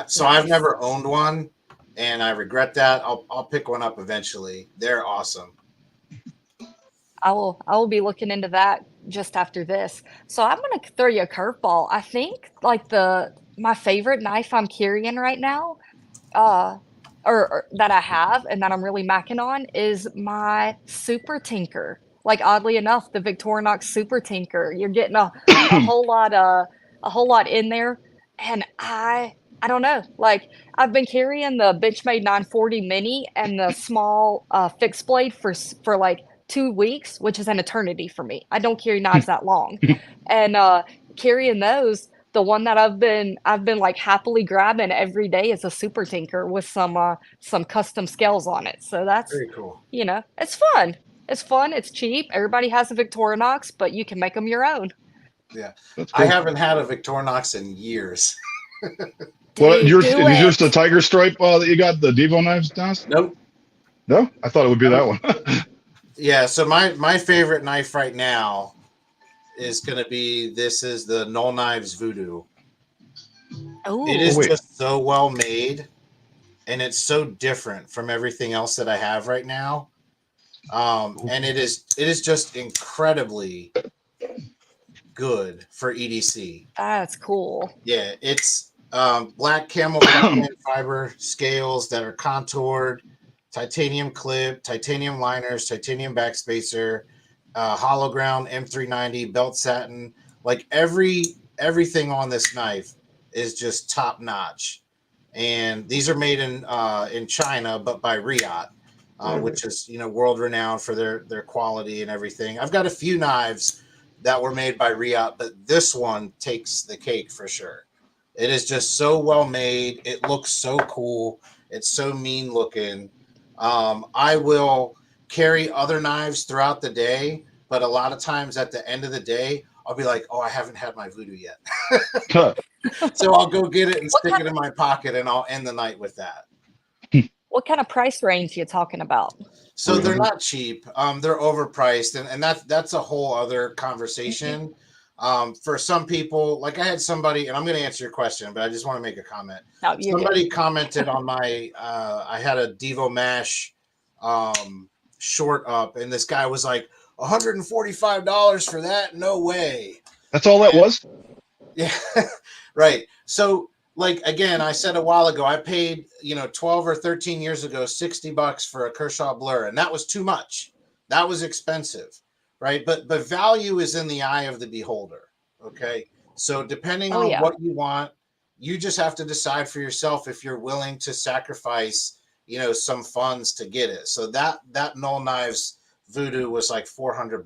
so I've never owned one, and I regret that. I'll pick one up eventually. They're awesome. I will be looking into that just after this. So I'm gonna throw you a curveball. I think like my favorite knife I'm carrying right now, or that I have and that I'm really macking on is my Super Tinker. Like oddly enough, the Victorinox Super Tinker. You're getting a whole lot in there, and I don't know. Like I've been carrying the Benchmade 940 Mini and the small fixed blade for like 2 weeks, which is an eternity for me. I don't carry knives that long, and carrying those. The one that I've been like happily grabbing every day is a Super Tinker with some custom scales on it. So that's very cool. You know, it's fun. It's fun. It's cheap. Everybody has a Victorinox, but you can make them your own. Yeah, cool. I haven't had a Victorinox in years. Well, is yours the Tiger Stripe that you got the Devo knives, Dennis? Nope. No, I thought it would be that one. Yeah, so my favorite knife right now is going to be, this is the Null Knives Voodoo. Oh, it is just so well made, and it's so different from everything else that I have right now. And it is just incredibly good for EDC. That's cool. Yeah, it's black camel fiber scales that are contoured, titanium clip, titanium liners, titanium backspacer, hollow ground M390 belt satin. Like everything on this knife is just top notch. And these are made in China, but by Riot, which is world renowned for their quality and everything. I've got a few knives that were made by Riot, but this one takes the cake for sure. It is just so well made. It looks so cool. It's so mean looking. I will carry other knives throughout the day, but a lot of times at the end of the day, I'll be like, oh, I haven't had my Voodoo yet. So I'll go get it and stick it in my pocket, and I'll end the night with that. What kind of price range are you talking about? So they're not cheap. They're overpriced, and that's a whole other conversation. For some people, like I had somebody, and I'm going to answer your question, but I just want to make a comment. No, somebody commented on my, I had a Devo Mash short up, and this guy was like, $145 for that? No way. That's all that was? Yeah, right. So, like, again, I said a while ago, I paid, 12 or 13 years ago, $60 for a Kershaw Blur, and that was too much. That was expensive, right? But value is in the eye of the beholder, okay? So depending on what you want, you just have to decide for yourself if you're willing to sacrifice, some funds to get it. So that Null Knives Voodoo was like $400.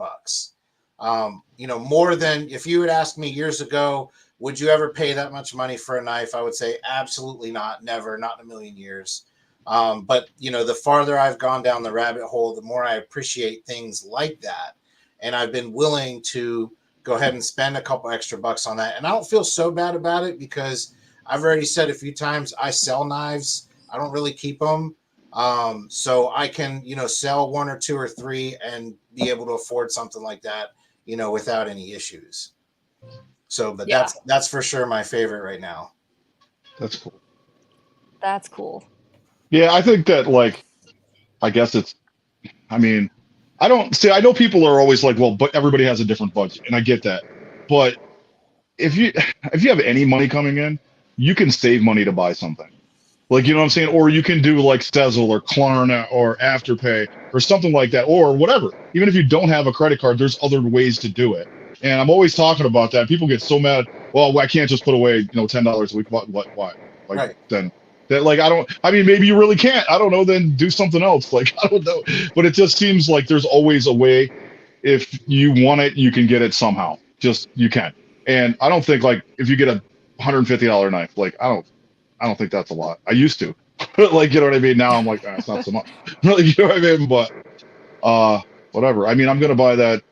More than, if you had asked me years ago, would you ever pay that much money for a knife? I would say absolutely not, never, not in a million years. But the farther I've gone down the rabbit hole, the more I appreciate things like that. And I've been willing to go ahead and spend a couple extra bucks on that. And I don't feel so bad about it because I've already said a few times I sell knives. I don't really keep them. So I can, sell one or two or three and be able to afford something like that, without any issues. So, but Yeah, that's for sure my favorite right now. That's cool. that's cool. Yeah, I think that like I guess it's I mean, I don't see I know people are always like, well, but everybody has a different budget, and I get that. But if you if you have any money coming in, you can save money to buy something. Like, you know what I'm saying? Or you can do like Sezzle or Klarna or Afterpay or something like that, or whatever. Even if you don't have a credit card, there's other ways to do it. And I'm always talking about that. People get so mad. Well, I can't just put away, $10 a week. What? Why? Like Right. then that like I don't. I mean, maybe you really can't. I don't know. Then do something else. Like I don't know. But it just seems like there's always a way. If you want it, you can get it somehow. Just you can. And I don't think like if you get a $150 knife, like I don't think that's a lot. I used to, like, you know what I mean? Now I'm like, it's not so much. Like, you know what I mean? But whatever. I mean, I'm gonna buy that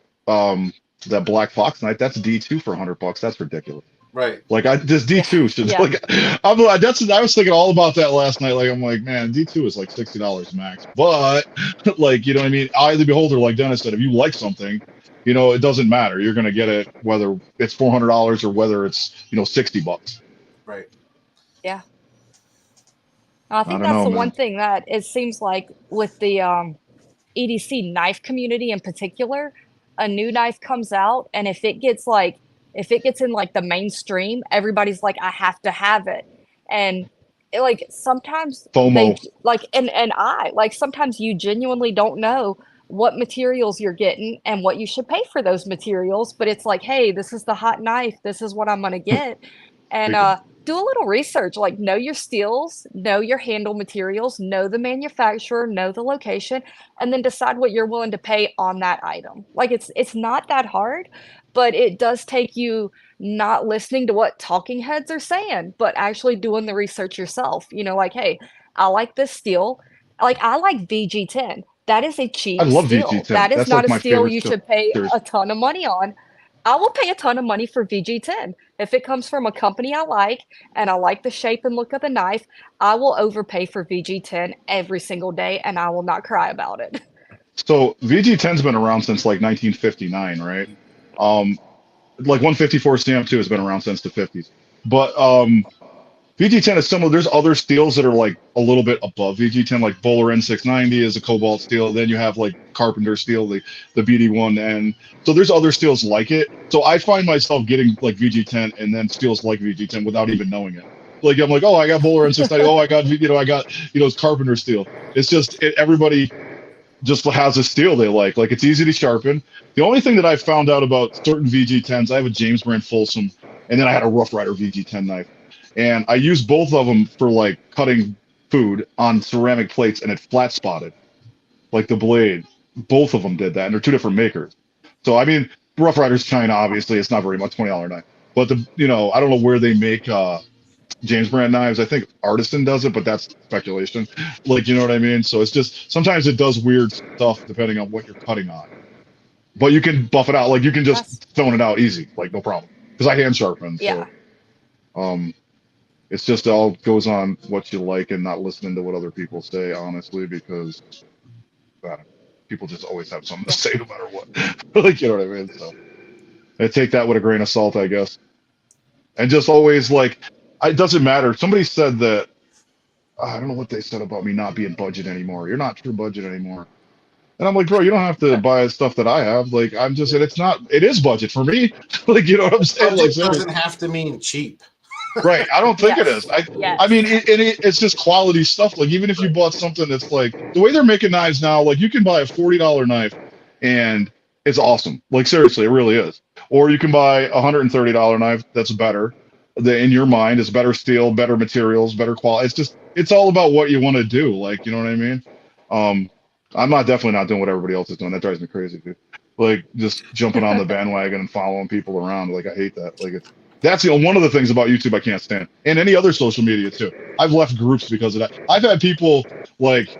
Black Fox knife. That's D2 for $100. That's ridiculous. Right. Like this D2 should Yeah. like I was thinking all about that last night. Like I'm like, man, D2 is like $60 max. But like, you know what I mean? Eye of the beholder, like Dennis said, if you like something, it doesn't matter. You're gonna get it whether it's $400 or whether it's $60. Right. Yeah. I think don't that's know, the man. one thing that it seems like with the EDC knife community in particular, a new knife comes out, and if it gets in like the mainstream, everybody's like, I have to have it. And like sometimes FOMO. sometimes you genuinely don't know what materials you're getting and what you should pay for those materials, but it's like, hey, this is the hot knife, this is what I'm gonna get. And do a little research, like know your steels, know your handle materials, know the manufacturer, know the location, and then decide what you're willing to pay on that item. Like it's not that hard, but it does take you not listening to what talking heads are saying, but actually doing the research yourself. Like, hey, I like this steel. Like I like VG10. That is a I cheap love steel. VG10. That is That's not like a my steel favorite you still. should pay There's a ton of money on. I will pay a ton of money for VG10. If it comes from a company I like and I like the shape and look of the knife, I will overpay for VG10 every single day and I will not cry about it. so VG10's been around since like 1959, right? Like 154 CM2 has been around since the 50s. But VG10 is similar. There's other steels that are like a little bit above VG10, like Bowler N690 is a cobalt steel. Then you have like Carpenter steel, the BD1N. So there's other steels like it. So I find myself getting like VG10 and then steels like VG10 without even knowing it. Like I'm like, oh, I got Bowler N690. Oh, it's Carpenter steel. It's just everybody just has a steel they like. Like it's easy to sharpen. The only thing that I found out about certain VG10s, I have a James brand Folsom, and then I had a Rough Rider VG10 knife, and I used both of them for like cutting food on ceramic plates, and it flat spotted, like the blade. Both of them did that, and they're two different makers. So I mean, Rough Rider's China, obviously, it's not very much, $20 knife, but I don't know where they make James brand knives. I think Artisan does it, but that's speculation. Like, you know what I mean? So it's just sometimes it does weird stuff depending on what you're cutting on. But you can buff it out. Like you can just stone it out easy, like no problem. Because I hand sharpen. Yeah. So it's just all goes on what you like and not listening to what other people say, honestly, because people just always have something to say no matter what. Like, you know what I mean? So I take that with a grain of salt, I guess. And just always like it doesn't matter. Somebody said that I don't know what they said about me not being budget anymore. You're not true budget anymore. And I'm like, bro, you don't have to buy stuff that I have. Like, I'm just, and it is budget for me. Like, you know what I'm saying? Budget Like, doesn't have to mean cheap. right. I don't think it is. Yes. I mean, it's just quality stuff. Like, even if you bought something that's like, the way they're making knives now, like, you can buy a $40 knife and it's awesome. Like, seriously, it really is. Or you can buy a $130 knife that's better. In your mind, is better steel, better materials, better quality. It's all about what you want to do. Like, you know what I mean? I'm definitely not doing what everybody else is doing. That drives me crazy, dude. Like just jumping on the bandwagon and following people around. Like I hate that. Like that's one of the things about YouTube I can't stand, and any other social media too. I've left groups because of that. I've had people like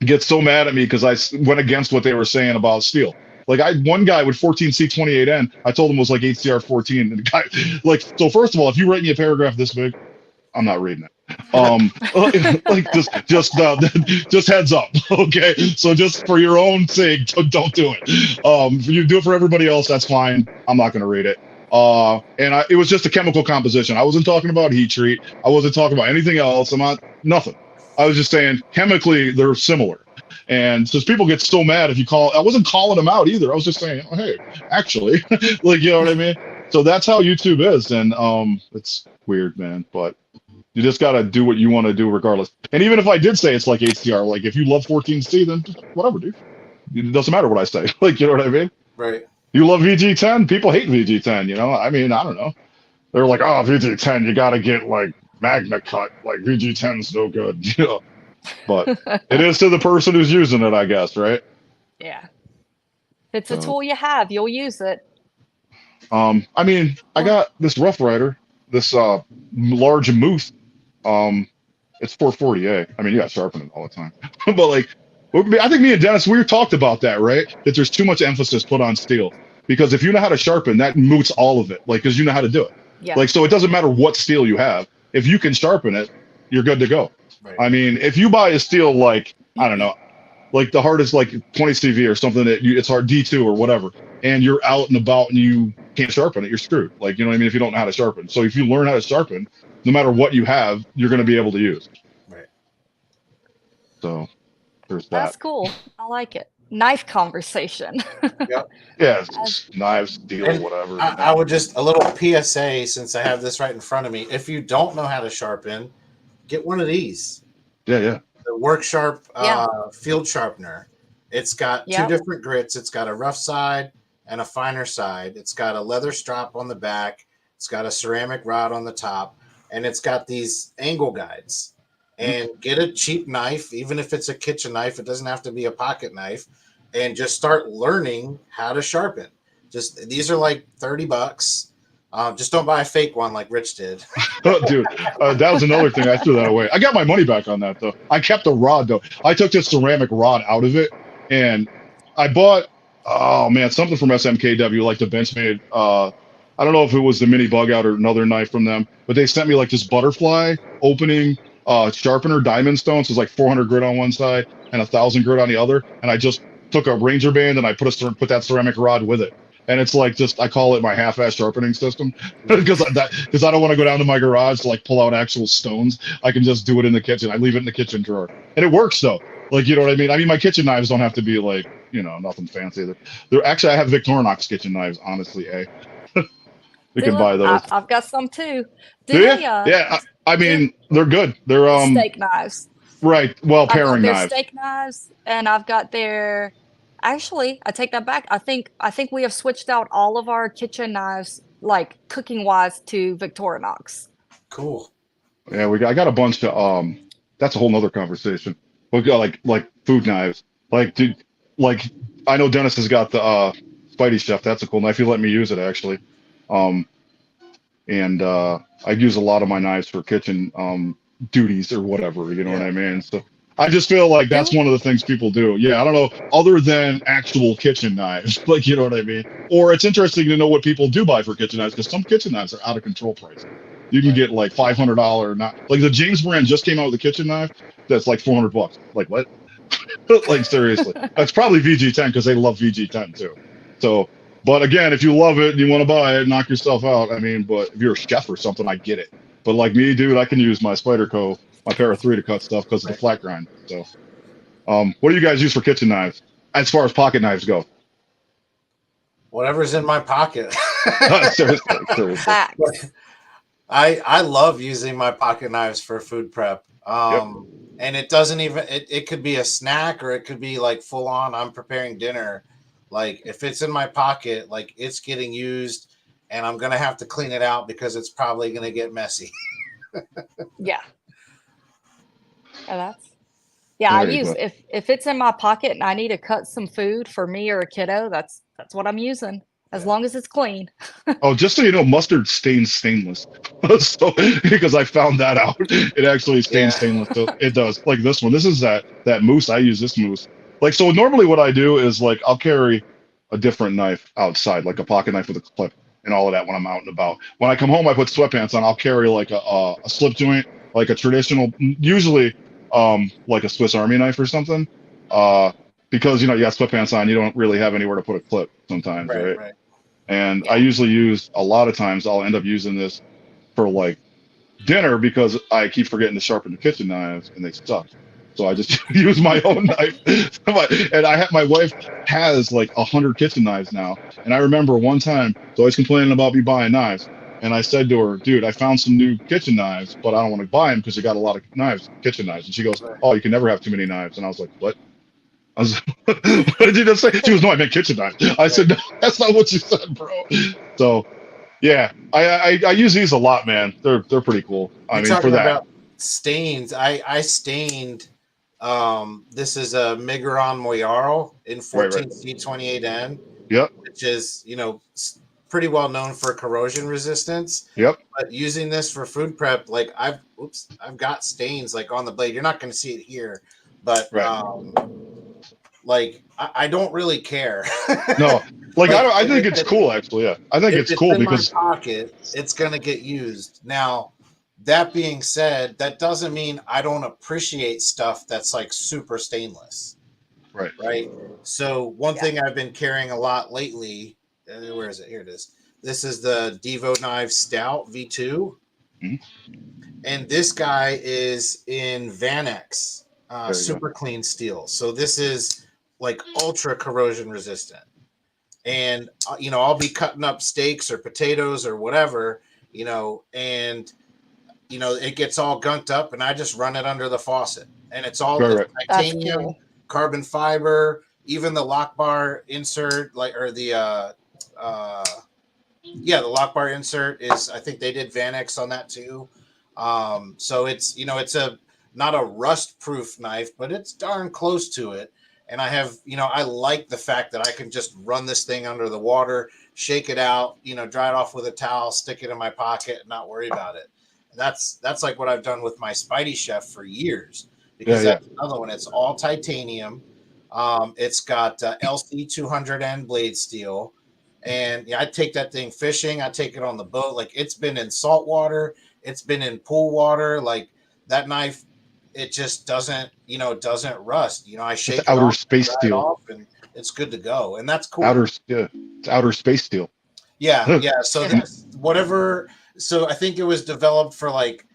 get so mad at me because I went against what they were saying about steel. Like one guy with 14C28N, I told him was like HCR14, and the guy like so. First of all, if you write me a paragraph this big, I'm not reading it. Like just heads up, okay? So just for your own sake, don't do it. If you do it for everybody else, that's fine. I'm not gonna read it. It was just a chemical composition. I wasn't talking about heat treat. I wasn't talking about anything else. Nothing. I was just saying chemically they're similar. And since people get so mad if you I wasn't calling them out either. I was just saying, oh, hey, actually, like, you know what I mean? So that's how YouTube is, and it's weird, man. But you just gotta do what you want to do regardless. And even if I did say it's like HDR, like if you love 14C, then whatever, dude. It doesn't matter what I say. Like, you know what I mean? Right. You love VG10, people hate VG10, you know? I mean, I don't know. They're like, oh, VG10, you gotta get like Magna Cut. Like VG10's no good, you know. But it is to the person who's using it, I guess, right? Yeah. If it's a tool you have, you'll use it. I mean, I got this Rough Rider, this large moose. It's 440A. I mean, you got sharpening all the time. But like, I think me and Dennis, we talked about that, right? That there's too much emphasis put on steel. Because if you know how to sharpen, that moots all of it. Like, because you know how to do it. Yeah. Like, so it doesn't matter what steel you have. If you can sharpen it, you're good to go. Right. I mean, if you buy a steel like, I don't know, like the hardest, like 20 CV or something that it's hard D2 or whatever, and you're out and about and you can't sharpen it, you're screwed. Like, you know what I mean? If you don't know how to sharpen. So if you learn how to sharpen, no matter what you have, you're going to be able to use. Right. So there's that. That's cool. I like it. Knife conversation. Yep. Yeah, knives, steel, And whatever. I would just, a little PSA, since I have this right in front of me. If you don't know how to sharpen, get one of these. Yeah. The Work Sharp field sharpener. It's got two different grits. It's got a rough side and a finer side. It's got a leather strap on the back. It's got a ceramic rod on the top, and it's got these angle guides. And get a cheap knife, even if it's a kitchen knife. It doesn't have to be a pocket knife, and just start learning how to sharpen. These are like $30. Just don't buy a fake one like Rich did. Dude, that was another thing. I threw that away. I got my money back on that, though. I kept the rod, though. I took this ceramic rod out of it, and I bought, oh, man, something from SMKW, like the Benchmade. I don't know if it was the mini bug out or another knife from them, but they sent me like this butterfly opening sharpener diamond stone. So it's like 400 grit on one side and 1,000 grit on the other. And I just took a Ranger band and I put that ceramic rod with it. And it's like I call it my half-ass sharpening system because I don't want to go down to my garage to like pull out actual stones. I can just do it in the kitchen. I leave it in the kitchen drawer, and it works though. Like, you know what I mean? I mean, my kitchen knives don't have to be like, you know, nothing fancy. They're actually, I have Victorinox kitchen knives. Honestly, you can buy those. I've got some too. Do you? Yeah, I mean, they're good. They're steak knives. Right. Well, paring knives. Steak knives, and I've got their. Actually, I take that back. I think we have switched out all of our kitchen knives, like cooking wise, to Victorinox. Cool. Yeah, I got a bunch of that's a whole nother conversation. We got like food knives. Like, dude, like I know Dennis has got the Spidey Chef. That's a cool knife. He let me use it actually. And I use a lot of my knives for kitchen duties or whatever. You know what I mean? So I just feel like that's one of the things people do. Yeah, I don't know, other than actual kitchen knives, like, you know what I mean? Or it's interesting to know what people do buy for kitchen knives, because some kitchen knives are out of control price. You can get like $500, like the James brand just came out with a kitchen knife that's like $400. Like, what? Like, seriously. That's probably VG10 because they love VG10 too. So, but again, if you love it and you want to buy it, knock yourself out. I mean, but if you're a chef or something, I get it. But like me, dude, I can use my Spidercoyo, my Para 3 to cut stuff because of the flat grind. So, what do you guys use for kitchen knives as far as pocket knives go? Whatever's in my pocket. Seriously. I love using my pocket knives for food prep. And it doesn't even, it could be a snack or it could be like full on, I'm preparing dinner. Like if it's in my pocket, like it's getting used and I'm going to have to clean it out because it's probably going to get messy. Yeah. I use, if it's in my pocket and I need to cut some food for me or a kiddo, that's what I'm using. As long as it's clean. Oh, just so you know, mustard stains stainless. So, because I found that out. It actually stains stainless. So it does. Like this one. This is that moose. I use this moose. Like, so normally what I do is like I'll carry a different knife outside, like a pocket knife with a clip. and all of that when I'm out and about. When I come home, I put sweatpants on. I'll carry like a slip joint, like a traditional, usually like a Swiss Army knife or something. Because you got sweatpants on, you don't really have anywhere to put a clip sometimes, right? Right. And I usually use, a lot of times I'll end up using this for like dinner because I keep forgetting to sharpen the kitchen knives and they suck. So I just use my own knife. And my wife has like 100 kitchen knives now. And I remember one time, she's always complaining about me buying knives. And I said to her, dude, I found some new kitchen knives, but I don't want to buy them because you got a lot of kitchen knives. And she goes, oh, you can never have too many knives. And I was like, what? I was what did you just say? She goes, no, I meant kitchen knives. I said, no, that's not what you said, bro. So yeah, I use these a lot, man. They're pretty cool. I mean, for that. About stains, I stained. This is a Migueron Moyaro in 14C28N. Yep. Which is pretty well known for corrosion resistance. Yep. But using this for food prep, like I've got stains like on the blade. You're not going to see it here, but like I don't really care. No, like I think it's cool actually. Yeah, I think it's cool because my pocket, it's gonna get used. Now, that being said, that doesn't mean I don't appreciate stuff that's like super stainless. Right. So one thing I've been carrying a lot lately. Where is it? Here it is. This is the Devo Knife Stout V2, and this guy is in Vanex super clean steel. So this is like ultra corrosion resistant, and I'll be cutting up steaks or potatoes or whatever, and it gets all gunked up, and I just run it under the faucet, and it's all titanium, carbon fiber, even the lock bar insert, the lock bar insert is, I think they did Vanex on that too. So it's it's not a rust proof knife, but it's darn close to it. And I have, I like the fact that I can just run this thing under the water, shake it out, dry it off with a towel, stick it in my pocket, and not worry about it. And that's like what I've done with my Spidey Chef for years, because that's another one. It's all titanium. It's got LC 200N blade steel. And I take that thing fishing. I take it on the boat. Like, it's been in salt water. It's been in pool water. Like, that knife, it just doesn't rust. I shake it outer off, space steel off, and it's good to go. And that's cool. It's outer space steel. Yeah. So whatever. So I think it was developed for like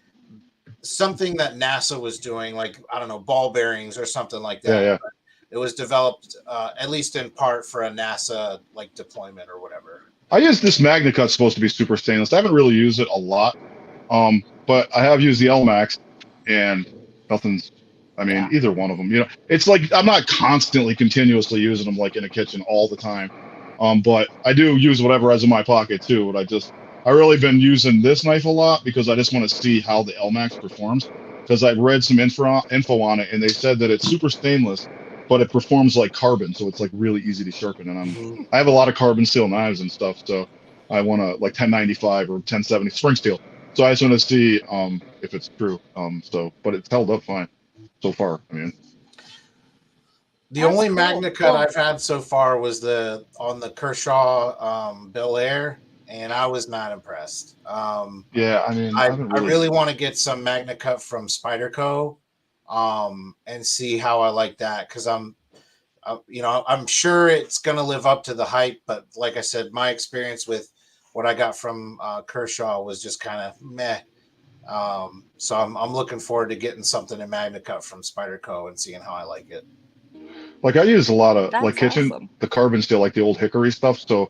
something that NASA was doing, like, I don't know, ball bearings or something like that. Yeah. But it was developed at least in part for a NASA like deployment or whatever. I use this Magna Cut, supposed to be super stainless. I haven't really used it a lot, but I have used the LMAX, and nothing's. I mean, either one of them. It's like I'm not constantly, continuously using them like in a kitchen all the time, but I do use whatever is in my pocket too. But I really been using this knife a lot because I just want to see how the LMAX performs, because I've read some info on it, and they said that it's super stainless, but it performs like carbon, so it's like really easy to sharpen. And I have a lot of carbon steel knives and stuff, so I want to like 1095 or 1070 spring steel. So I just want to see if it's true. But it's held up fine so far. I mean, the only Magna Cut I've had so far was on the Kershaw Bel Air, and I was not impressed. I mean, I really want to get some Magna Cut from Spiderco, and see how I like that, because I'm sure it's gonna live up to the hype. But like I said, my experience with what I got from Kershaw was just kind of meh. So I'm looking forward to getting something in Magna Cut from Spiderco and seeing how I like it. Like, I use a lot of the carbon steel, like the old hickory stuff. So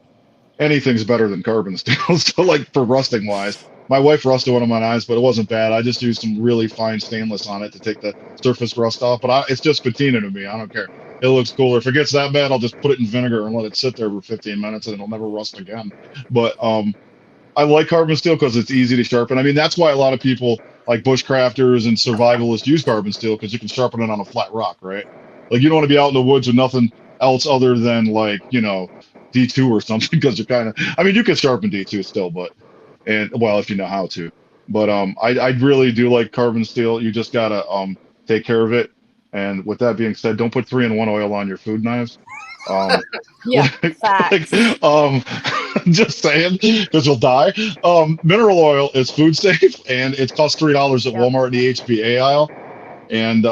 anything's better than carbon steel. So like for rusting wise, my wife rusted one of my knives, but it wasn't bad. I just used some really fine stainless on it to take the surface rust off. But it's just patina to me. I don't care. It looks cooler. If it gets that bad, I'll just put it in vinegar and let it sit there for 15 minutes, and it'll never rust again. But I like carbon steel because it's easy to sharpen. I mean, that's why a lot of people like bushcrafters and survivalists use carbon steel, because you can sharpen it on a flat rock, right? Like, you don't want to be out in the woods with nothing else other than like, D2 or something, because you're kind of, I mean, you can sharpen D2 still, if you know how to. But I really do like carbon steel. You just gotta take care of it. And with that being said, don't put 3-in-1 oil on your food knives. Facts. Just saying, because you'll die. Mineral oil is food safe, and it costs $3 at Walmart in the HBA aisle. And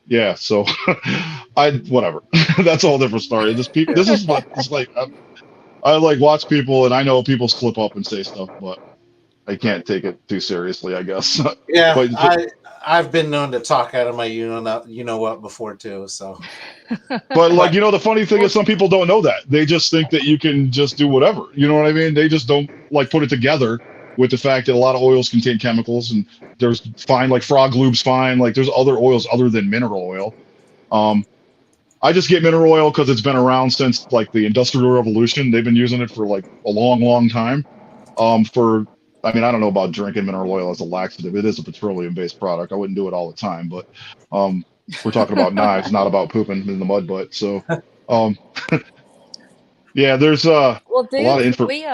yeah, so whatever. That's a whole different story. This is what it's like. I like watch people, and I know people slip up and say stuff, but I can't take it too seriously, I guess. Yeah, But I've been known to talk out of my you know what before too. So, but like the funny thing is some people don't know that. They just think that you can just do whatever. You know what I mean? They just don't like put it together with the fact that a lot of oils contain chemicals, and there's fine like frog lube's fine. Like there's other oils other than mineral oil. I just get mineral oil because it's been around since like the Industrial Revolution. They've been using it for like a long, long time. I mean, I don't know about drinking mineral oil as a laxative. It is a petroleum-based product. I wouldn't do it all the time, but we're talking about knives, not about pooping in the mud butt. So, yeah, there's Well, a lot of dude, info. we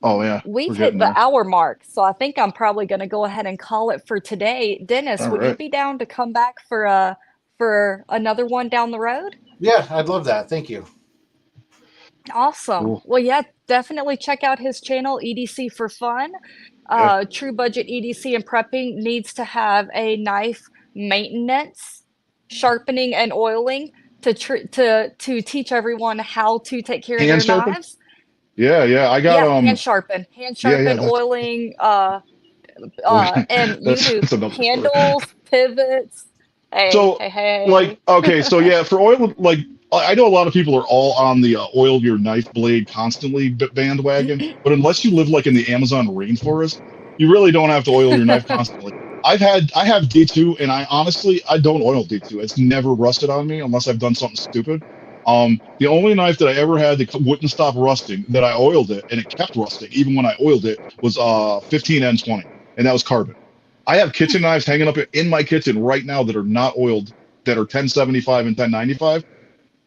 Oh yeah, we've hit the hour mark, so I think I'm probably going to go ahead and call it for today. Dennis, All would you right. be down to come back for another one down the road? yeah, I'd love that. Thank you. Awesome. Cool. Well, yeah, definitely check out his channel, EDC for Fun. Yeah. True Budget EDC and prepping needs to have a knife maintenance, sharpening, and oiling to teach everyone how to take care of Hand their sharpen? knives. Yeah. I got Hand sharpen, Yeah. That's oiling, and you do that's another story. handles, pivots. So, Hey. like, okay, so yeah, for oil, like, I know a lot of people are all on the oil your knife blade constantly bandwagon, but unless you live like in the Amazon rainforest, you really don't have to oil your knife constantly. I have D2, and I honestly don't oil D2. It's never rusted on me unless I've done something stupid. The only knife that I ever had that wouldn't stop rusting, that I oiled it and it kept rusting even when I oiled it, was 15N20, and that was carbon. I have kitchen knives hanging up in my kitchen right now that are not oiled, that are 1075 and 1095.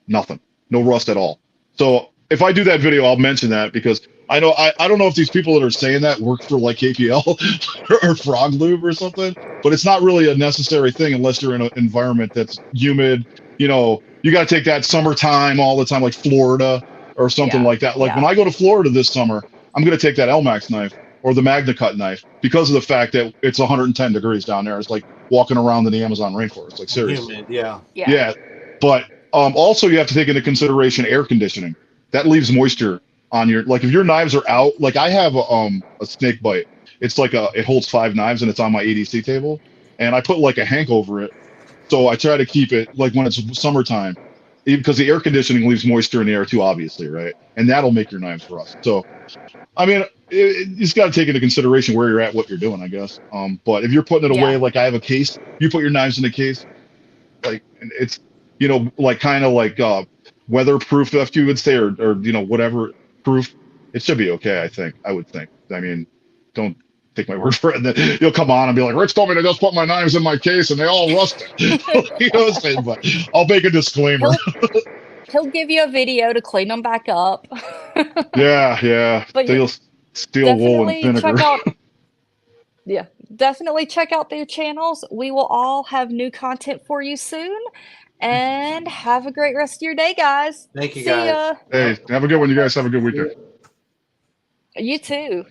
Nothing, no rust at all. So if I do that video, I'll mention that because I know I don't know if these people that are saying that work for like KPL or Frog Lube or something, but it's not really a necessary thing unless you're in an environment that's humid. You got to take that summertime all the time, like Florida or something like that. Like when I go to Florida this summer, I'm going to take that Elmax knife or the Magna Cut knife because of the fact that it's 110 degrees down there. It's like walking around in the Amazon rainforest, like seriously. Humid, yeah. Yeah. But also you have to take into consideration air conditioning. That leaves moisture on your, like if your knives are out, like I have a snake bite. It's like it holds 5 knives and it's on my ADC table, and I put like a hank over it. So I try to keep it like when it's summertime, because the air conditioning leaves moisture in the air too, obviously, right? And that'll make your knives rust. So, I mean, you just got to take into consideration where you're at, what you're doing, I guess. But if you're putting it away, like I have a case, you put your knives in a case, like it's, like kind of like weatherproof, if you would say, or whatever proof, it should be okay. I would think. I mean, don't take my word for it. And then you'll come on and be like, Rich told me to just put my knives in my case and they all rusted. You know what I'm saying? But I'll make a disclaimer. He'll give you a video to clean them back up. Yeah. But They'll steal wool and vinegar. Definitely check out their channels. We will all have new content for you soon. And have a great rest of your day, guys. Thank you, See guys. ya. Hey, have a good one. You guys have a good weekend. You too.